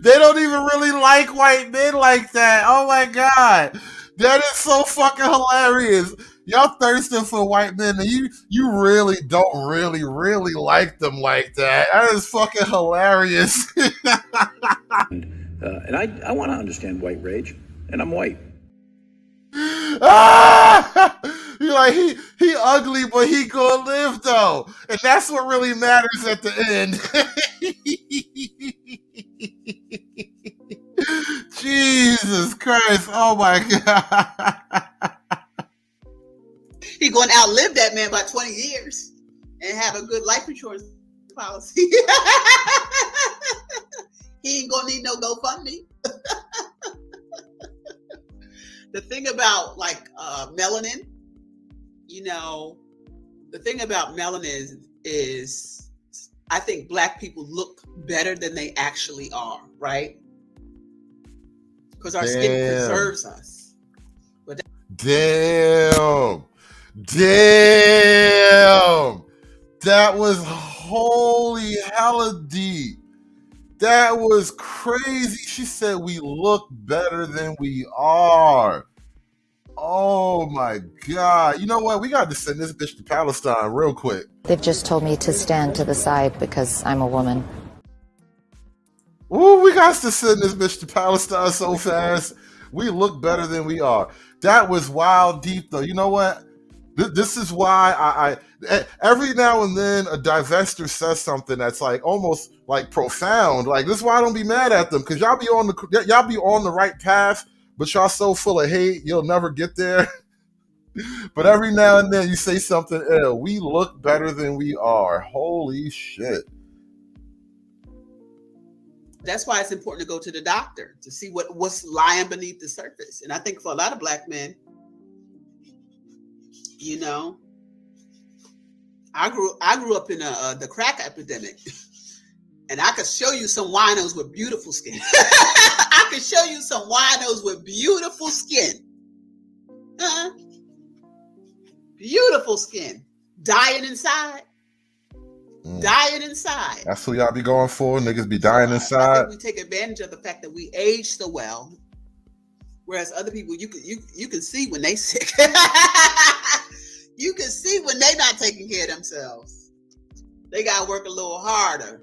They don't even really like white men like that. Oh my God. That is so fucking hilarious. Y'all thirsting for white men, and you really don't really like them like that. That is fucking hilarious. And I want to understand white rage, and I'm white. Ah! You're like, he ugly, but he gonna live though, and that's what really matters at the end. Jesus Christ! Oh my God! He's going to outlive that man by 20 years and have a good life insurance policy. He ain't gonna need no GoFundMe. The thing about like melanin, you know, the thing about melanin is I think Black people look better than they actually are, right? Because our skin preserves us. But Damn. That was holy hella deep. That was crazy. She said we look better than we are. Oh my God. You know what? We got to send this bitch to Palestine real quick. They've just told me to stand to the side because I'm a woman. Ooh, we got to send this bitch to Palestine so fast. We look better than we are. That was wild deep though. You know what? This is why I every now and then a divester says something that's like almost like profound. Like this is why I don't be mad at them, because y'all be on the right path, but y'all so full of hate you'll never get there. But every now and then you say something, we look better than we are. Holy shit. that's why it's important to go to the doctor to see what's lying beneath the surface. And I think for a lot of Black men, you know, I grew up in the crack epidemic, and I could show you some winos with beautiful skin. I could show you some winos with beautiful skin. Beautiful skin, dying inside. Dying inside. That's who y'all be going for. Niggas be dying inside. I think we take advantage of the fact that we age so well, whereas other people, you can see when they sick. You can see when they not taking care of themselves. They gotta work a little harder.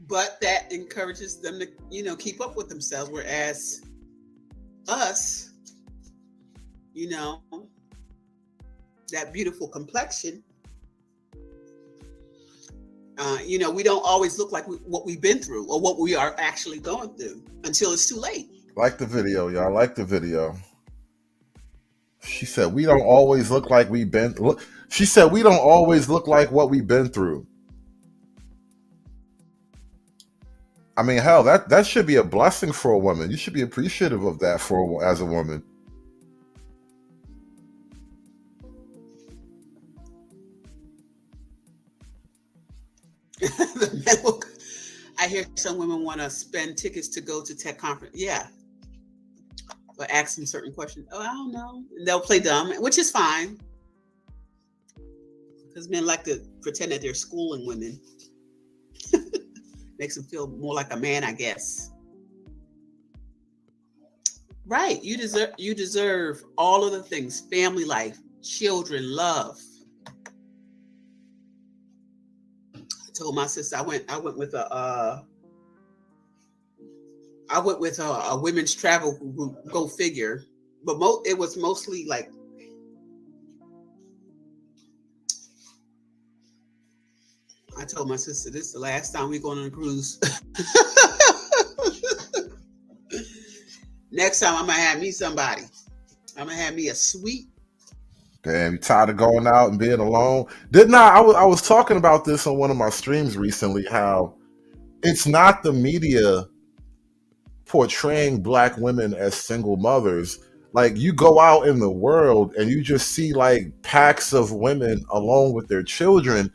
But that encourages them to, you know, keep up with themselves. Whereas us, you know, that beautiful complexion, you know, we don't always look like what we've been through or what we are actually going through until it's too late. Like the video, y'all. Like the video. She said we don't always look like we've been. She said we don't always look like what we've been through. I mean, hell, that should be a blessing for a woman. You should be appreciative of that as a woman. I hear some women want to spend tickets to go to tech conference. Yeah. But ask them certain questions. Oh, I don't know. And they'll play dumb, which is fine. Because men like to pretend that they're schooling women. Makes them feel more like a man, I guess. Right. You deserve all of the things: family life, children, love. I told my sister I went with a women's travel group. Go figure. But it was mostly like I told my sister, this is the last time we're going on a cruise. Next time I'm gonna have me somebody. I'm gonna have me a sweet. Damn, you tired of going out and being alone? Didn't I was talking about this on one of my streams recently, how it's not the media portraying Black women as single mothers. Like, you go out in the world and you just see like packs of women alone with their children.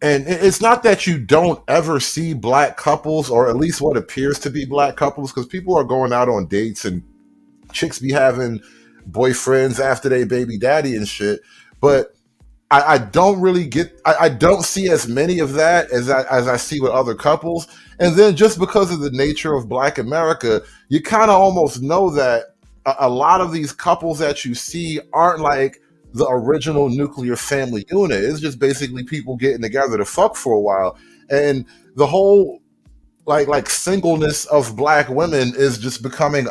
And it's not that you don't ever see Black couples, or at least what appears to be Black couples, because people are going out on dates and chicks be having boyfriends after they baby daddy and shit. But I don't really I don't see as many of that as I see with other couples. And then just because of the nature of Black America, you kind of almost know that a lot of these couples that you see aren't like the original nuclear family unit. It's just basically people getting together to fuck for a while. And the whole like singleness of black women is just becoming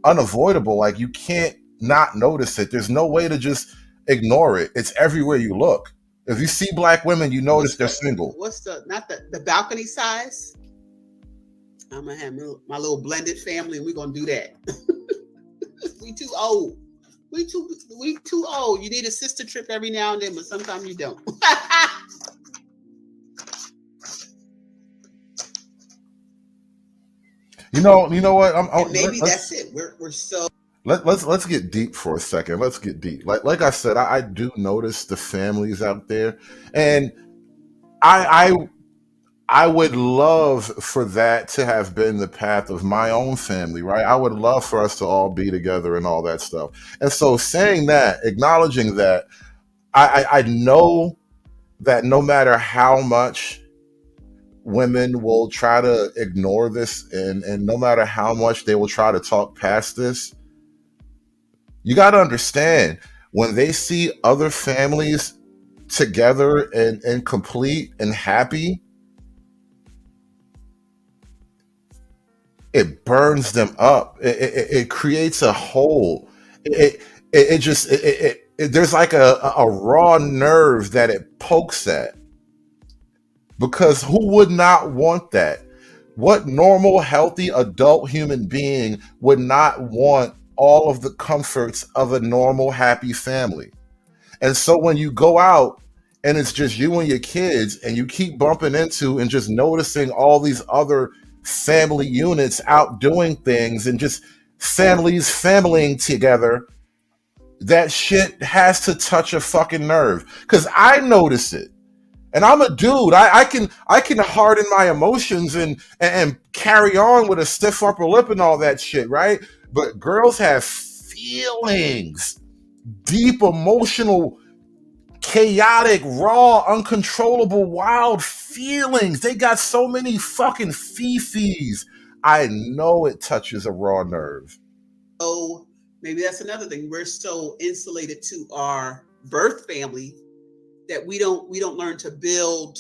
unavoidable. Like you can't not notice it. There's no way to just ignore it. It's everywhere you look. If you see black women, you notice they're single. What's not the balcony size? I'm gonna have my little blended family, and we're gonna do that. We too old. We too old. You need a sister trip every now and then, but sometimes you don't. You know what? Maybe that's it. We're so. Let's get deep for a second. Let's get deep. Like I said, I do notice the families out there, and I would love for that to have been the path of my own family, right? I would love for us to all be together and all that stuff. And so, saying that, acknowledging that, I know that no matter how much women will try to ignore this, and no matter how much they will try to talk past this, you got to understand when they see other families together and complete and happy, it burns them up. It creates a hole. There's like a raw nerve that it pokes at, because who would not want that? What normal, healthy adult human being would not want all of the comforts of a normal, happy family? And so when you go out and it's just you and your kids, and you keep bumping into and just noticing all these other family units out doing things, and just families familying together, that shit has to touch a fucking nerve. Because I notice it. And I'm a dude. I can harden my emotions and carry on with a stiff upper lip and all that shit, right? But girls have feelings, deep emotional, chaotic, raw, uncontrollable, wild feelings. They got so many fucking fifis. I know it touches a raw nerve. Oh, maybe that's another thing. We're so insulated to our birth family that we don't learn to build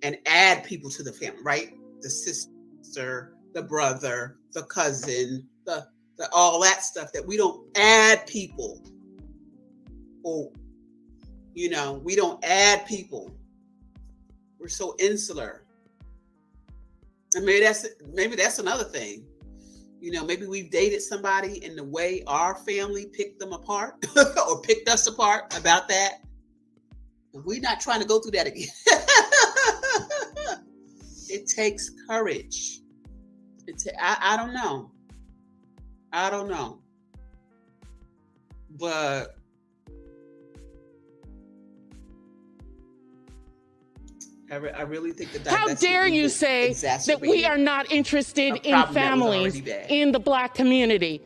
and add people to the family, right? The sister, the brother, the cousin, the all that stuff, that we don't add people. Or, we don't add people. We're so insular. And maybe that's another thing. Maybe we've dated somebody in the way our family picked them apart or picked us apart about that. We're not trying to go through that again. It takes courage. I don't know. But I really think that. How dare you say that we are not interested in families in the Black community?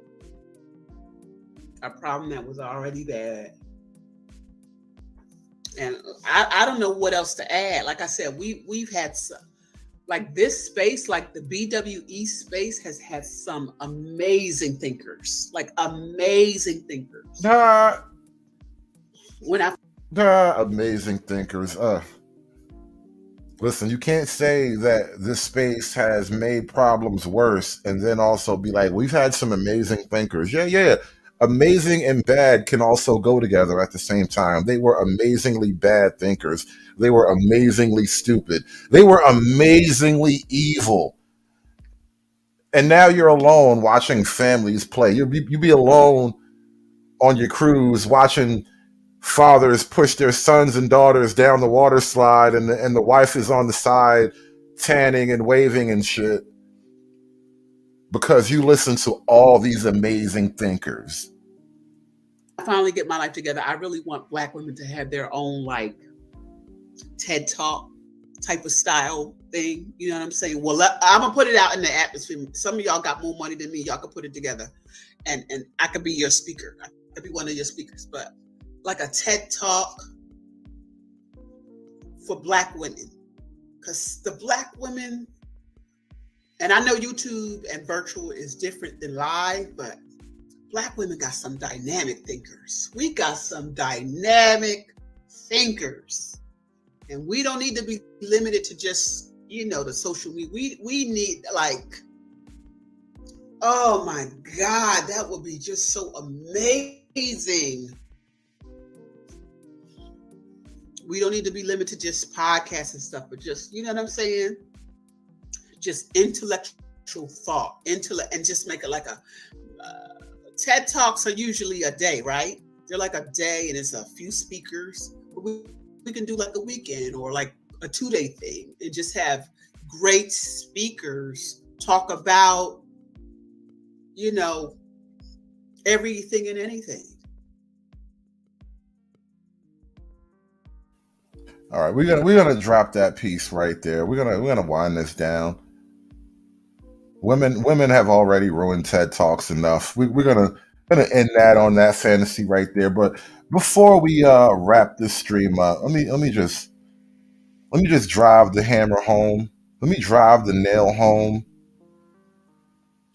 A problem that was already bad. And I don't know what else to add. Like I said, we've had some, like this space, like the BWE space has had some amazing thinkers, amazing thinkers. Amazing thinkers. Listen, you can't say that this space has made problems worse and then also be like, we've had some amazing thinkers. Yeah. Amazing and bad can also go together at the same time. They were amazingly bad thinkers. They were amazingly stupid. They were amazingly evil. And now you're alone watching families play. You be alone on your cruise watching fathers push their sons and daughters down the water slide, and the wife is on the side tanning and waving and shit, because you listen to all these amazing thinkers. I finally get my life together. I really want Black women to have their own TED Talk type of style thing. You know what I'm saying? Well, I'm gonna put it out in the atmosphere. Some of y'all got more money than me. Y'all could put it together, and I could be your speaker. I could be one of your speakers, but like a TED Talk for Black women, because the Black women, and I know YouTube and virtual is different than live, but Black women got some dynamic thinkers. We got some dynamic thinkers. And we don't need to be limited to just the social media. We need like, oh my God, that would be just so amazing. We don't need to be limited to just podcasts and stuff, but just, you know what I'm saying? Just intellectual thought, and just make it like a TED Talks are usually a day, right? They're like a day and it's a few speakers. But we can do like a weekend or like a 2-day thing and just have great speakers talk about, everything and anything. All right, we're gonna drop that piece right there. We're gonna wind this down. Women have already ruined TED Talks enough. We're gonna end that on that fantasy right there. But before we wrap this stream up, let me just drive the hammer home. Let me drive the nail home.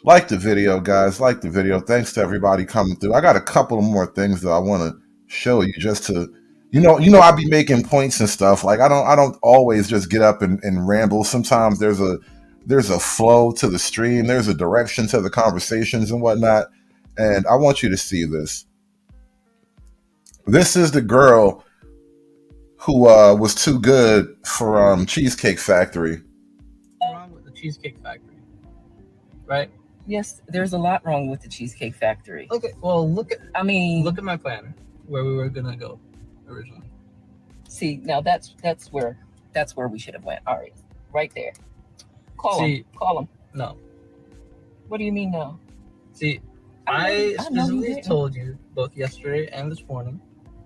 Like the video, guys. Like the video. Thanks to everybody coming through. I got a couple of more things that I want to show you, just to, I be making points and stuff. Like I don't always just get up and ramble. Sometimes there's a flow to the stream. There's a direction to the conversations and whatnot. And I want you to see this. This is the girl who was too good for Cheesecake Factory. Wrong with the Cheesecake Factory, right? Yes, there's a lot wrong with the Cheesecake Factory. Okay, well, look at my planner where we were gonna go originally. See, now that's where we should have went. All right there. Call him. No. What do you mean no? See, I specifically told you both yesterday and this morning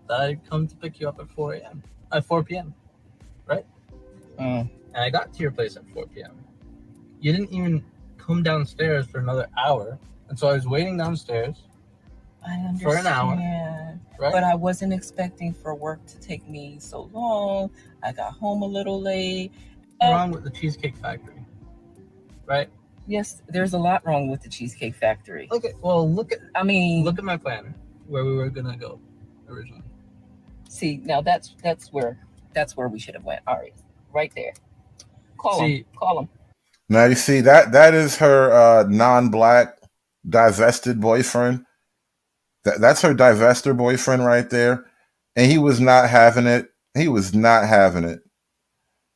that I'd come to pick you up at 4 p.m. Right? And I got to your place at 4 p.m. You didn't even come downstairs for another hour, and so I was waiting downstairs for an hour. Right? But I wasn't expecting for work to take me so long. I got home a little late. Wrong with the Cheesecake Factory, right? Yes, there's a lot wrong with the Cheesecake Factory. Okay, well, look at my planner where we were gonna go originally. See, now that's where we should have went. All right there. Call him. Now you see that is her non-black divested boyfriend. That's her divester boyfriend right there, and he was not having it.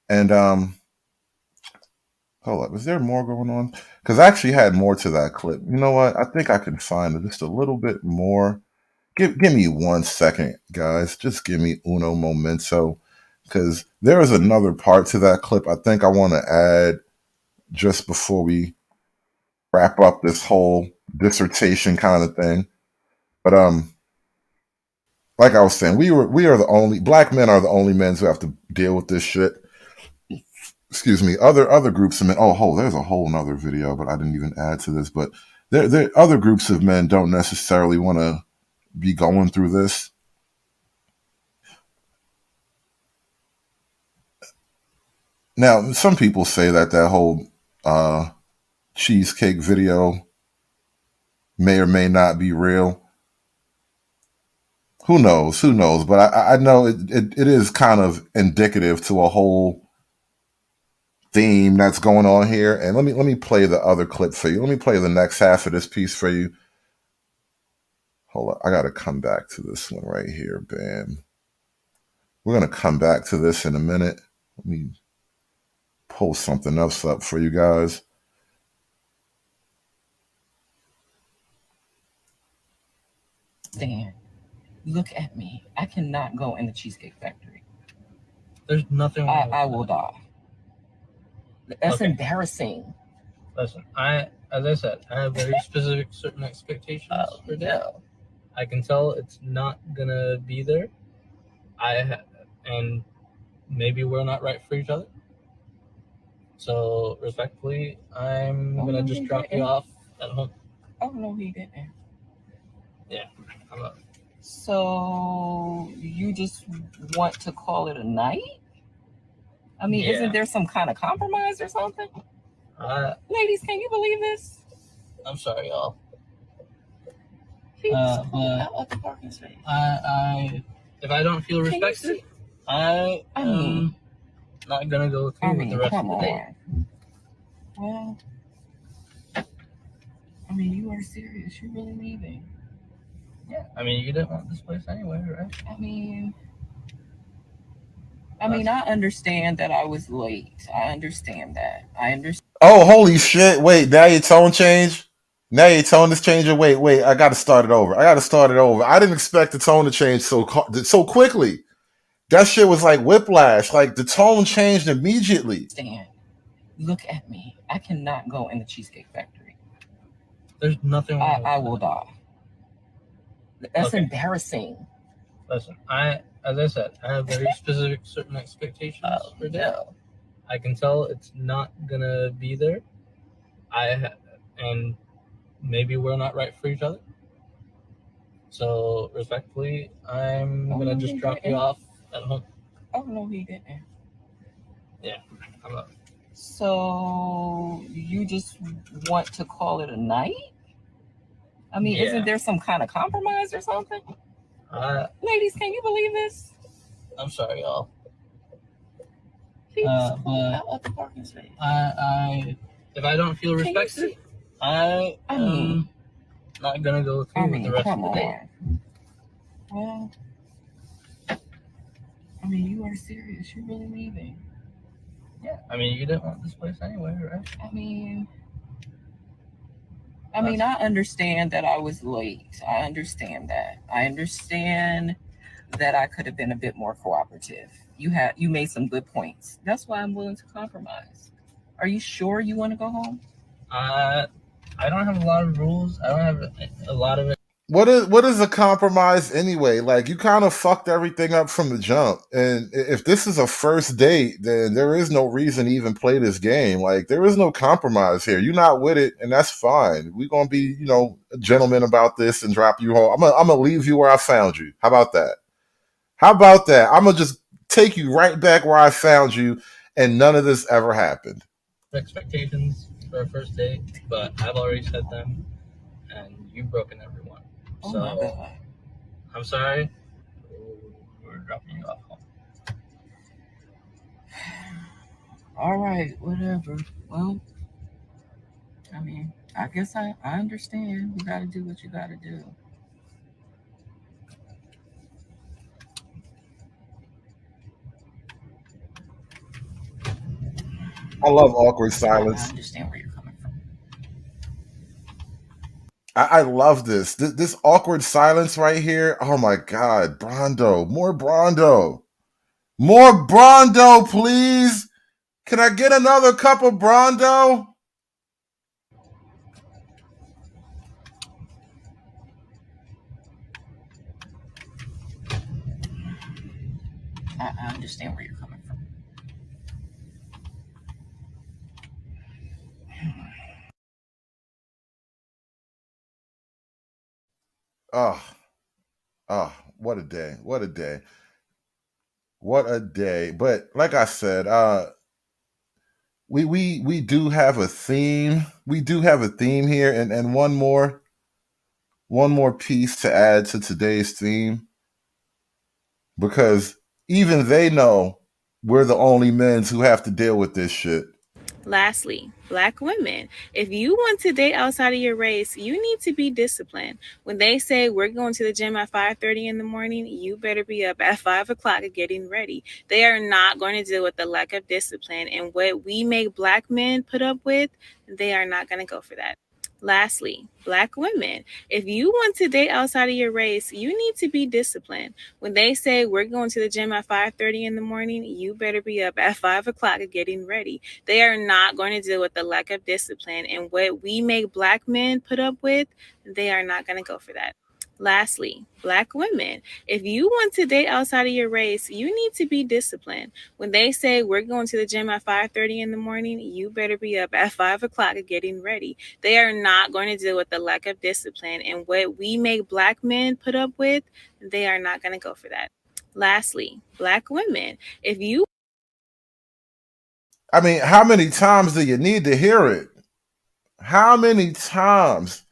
And hold up, is there more going on? Because I actually had more to that clip. You know what? I think I can find just a little bit more. Give me 1 second, guys. Just give me uno momento, because there is another part to that clip I think I want to add just before we wrap up this whole dissertation kind of thing. But like I was saying, we are the only black men are the only men who have to deal with this shit. Excuse me. Other groups of men. There's a whole nother video, but I didn't even add to this. But there other groups of men don't necessarily want to be going through this. Now, some people say that whole cheesecake video may or may not be real. Who knows? But I know it is kind of indicative to a whole theme that's going on here. And let me play the other clip for you. Let me play the next half of this piece for you. Hold on. I got to come back to this one right here. Bam. We're going to come back to this in a minute. Let me pull something else up for you guys. Dan, look at me. I cannot go in the Cheesecake Factory. There's nothing wrong with I will die. That's okay. Embarrassing. Listen, as I said, I have very specific certain expectations for that. No. I can tell it's not gonna be there. And maybe we're not right for each other. So respectfully, I'm gonna just drop you off at home. Oh no, he didn't. Yeah, I'm up. So you just want to call it a night? I mean, Isn't there some kind of compromise or something? Ladies, can you believe this? I'm sorry, y'all. But if I don't feel respected, I am not gonna go through with the rest of the day. Well, I mean, you are serious. You're really leaving. Yeah, I mean, you didn't want this place anyway, right? I mean, I understand that I was late. I understand that. I understand. Oh, holy shit! Wait, now your tone change. Now your tone is changing. Wait. I got to start it over. I didn't expect the tone to change so quickly. That shit was like whiplash. Like the tone changed immediately. Stand. Look at me. I cannot go in the Cheesecake Factory. There's nothing wrong with I will die. That's embarrassing. Listen, as I said, I have very specific certain expectations for that. I can tell it's not gonna be there. And maybe we're not right for each other. So respectfully, I'm gonna just drop you off at home. Oh no, he didn't. Yeah, I'm up. So you just want to call it a night? I mean, isn't there some kind of compromise or something? Ladies, can you believe this? I'm sorry, y'all. But Out the parking space. If I don't feel respected, I am not gonna go through with the rest of the day. Well, I mean, you are serious. You're really leaving. Yeah, I mean, you didn't want this place anyway, right? I mean, I understand that I was late. I understand that. I understand that I could have been a bit more cooperative. You made some good points. That's why I'm willing to compromise. Are you sure you want to go home? I don't have a lot of rules. I don't have a lot of it. What is a compromise anyway? Like you kind of fucked everything up from the jump. And if this is a first date, then there is no reason to even play this game. Like there is no compromise here. You're not with it, and that's fine. We're gonna be, gentlemen about this and drop you home. I'm gonna leave you where I found you. How about that? I'm gonna just take you right back where I found you, and none of this ever happened. Expectations for a first date, but I've already set them, and you've broken every one. So, I'm sorry. We're dropping you off home. All right, whatever. Well, I mean, I guess I understand. You got to do what you got to do. I love awkward silence. I understand where you're coming from. I love this awkward silence right here. Oh my God, Brondo, more Brondo, please. Can I get another cup of Brondo? I understand where you're coming from. What a day. But like I said, we do have a theme. We do have a theme here, and one more piece to add to today's theme, because even they know we're the only men who have to deal with this shit. Lastly, Black women, if you want to date outside of your race, you need to be disciplined. When they say we're going to the gym at 5:30 in the morning, you better be up at 5 o'clock getting ready. They are not going to deal with the lack of discipline, and what we make Black men put up with, they are not going to go for that. Lastly, Black women, if you want to date outside of your race, you need to be disciplined. When they say we're going to the gym at 5:30 in the morning, you better be up at 5 o'clock getting ready. They are not going to deal with the lack of discipline, and what we make Black men put up with, they are not going to go for that. Lastly, Black women, if you want to date outside of your race, you need to be disciplined. When they say we're going to the gym at 5:30 in the morning, you better be up at 5 o'clock getting ready. They are not going to deal with the lack of discipline, and what we make Black men put up with, they are not going to go for that. Lastly, Black women, if you... I mean, how many times do you need to hear it? How many times?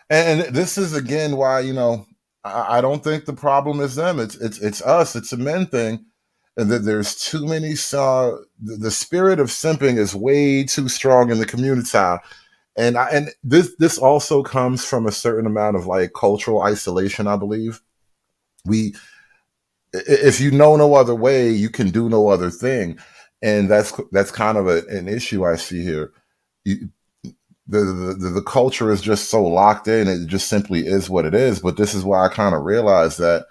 And this is again why I don't think the problem is them. It's us. It's a men thing. and that there's too many. The spirit of simping is way too strong in the community, and this also comes from a certain amount of like cultural isolation. I believe if you know no other way, you can do no other thing, and that's kind of an issue I see here. The culture is just so locked in; it just simply is what it is. But this is why I kind of realized that,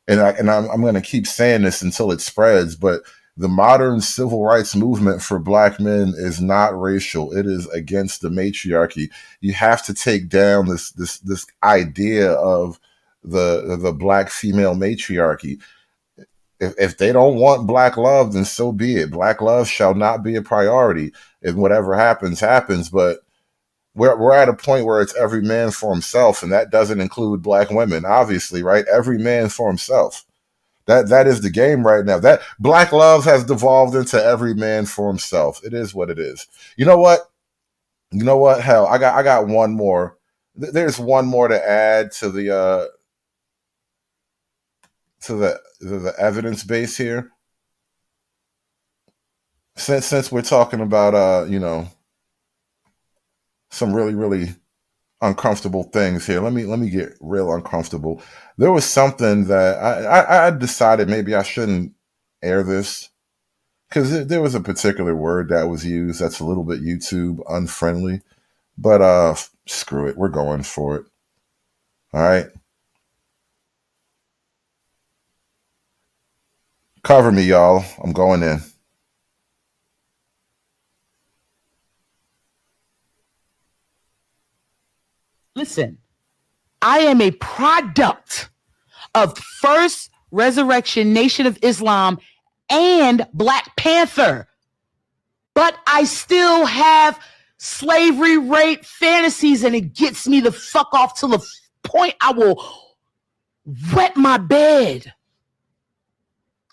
and I'm going to keep saying this until it spreads. But the modern civil rights movement for Black men is not racial; it is against the matriarchy. You have to take down this idea of the Black female matriarchy. If they don't want Black love, then so be it. Black love shall not be a priority, and whatever happens, happens. But we're at a point where it's every man for himself, and that doesn't include Black women, obviously, right? Every man for himself. That is the game right now. That Black love has devolved into every man for himself. It is what it is. You know what? Hell, I got one more. There's one more to add to the evidence base here. Since we're talking about some really uncomfortable things here, let me get real uncomfortable. There was something that I decided maybe I shouldn't air this, because there was a particular word that was used that's a little bit YouTube unfriendly, but screw it, we're going for it. All right, cover me, y'all. I'm going in. Listen, I am a product of First Resurrection Nation of Islam and Black Panther, but I still have slavery, rape fantasies, and it gets me the fuck off to the point I will wet my bed.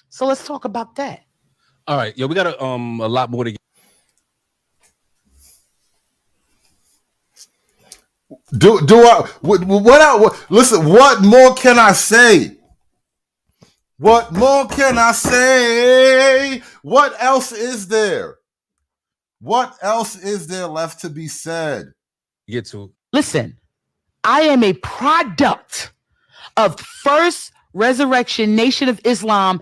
So let's talk about that. All right, we got a lot more to get. Listen, what more can I say? What more can I say? What else is there? What else is there left to be said? Get to. Listen, I am a product of First Resurrection Nation of Islam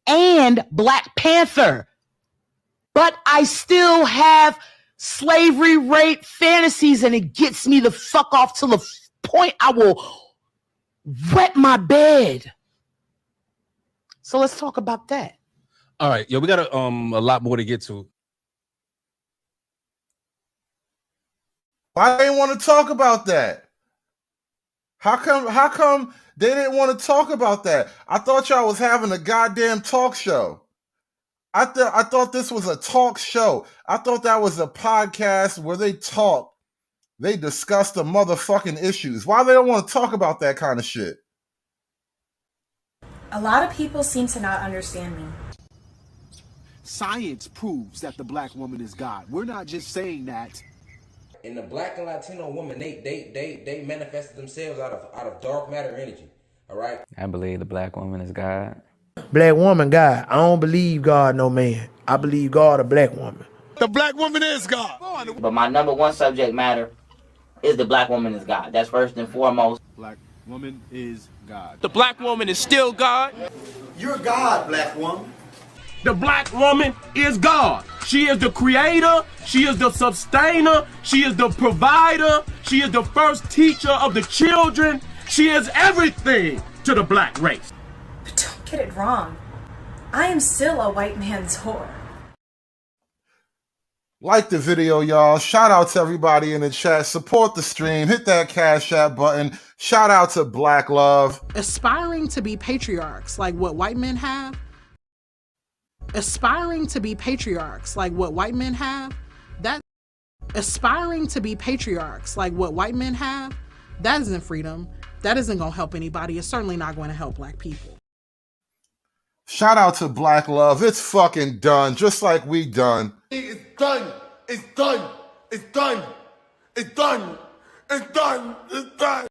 and Black Panther, but I still have slavery, rape fantasies, and it gets me the fuck off to the point I will wet my bed. So let's talk about that. All right, we got a lot more to get to. Why they didn't want to talk about that? How come they didn't want to talk about that? I thought y'all was having a goddamn talk show. I thought this was a talk show. I thought that was a podcast where they talk. They discuss the motherfucking issues. Why they don't want to talk about that kind of shit? A lot of people seem to not understand me. Science proves that the Black woman is God. We're not just saying that. And the Black and Latino woman, they manifested themselves out of dark matter energy. All right. I believe the Black woman is God. Black woman, God. I don't believe God, no man. I believe God, a Black woman. The Black woman is God. But my number one subject matter is the Black woman is God. That's first and foremost. Black woman is God. The Black woman is still God. You're God, Black woman. The Black woman is God. She is the creator. She is the sustainer. She is the provider. She is the first teacher of the children. She is everything to the Black race. But don't get it wrong. I am still a white man's whore. Like the video, y'all. Shout out to everybody in the chat. Support the stream. Hit that Cash App button. Shout out to Black Love. Aspiring to be patriarchs like what white men have. Aspiring to be patriarchs like what white men have. Aspiring to be patriarchs like what white men have. That isn't freedom. That isn't going to help anybody. It's certainly not going to help Black people. Shout out to Black Love. It's fucking done, just like we done. It's done. It's done. It's done. It's done. It's done. It's done.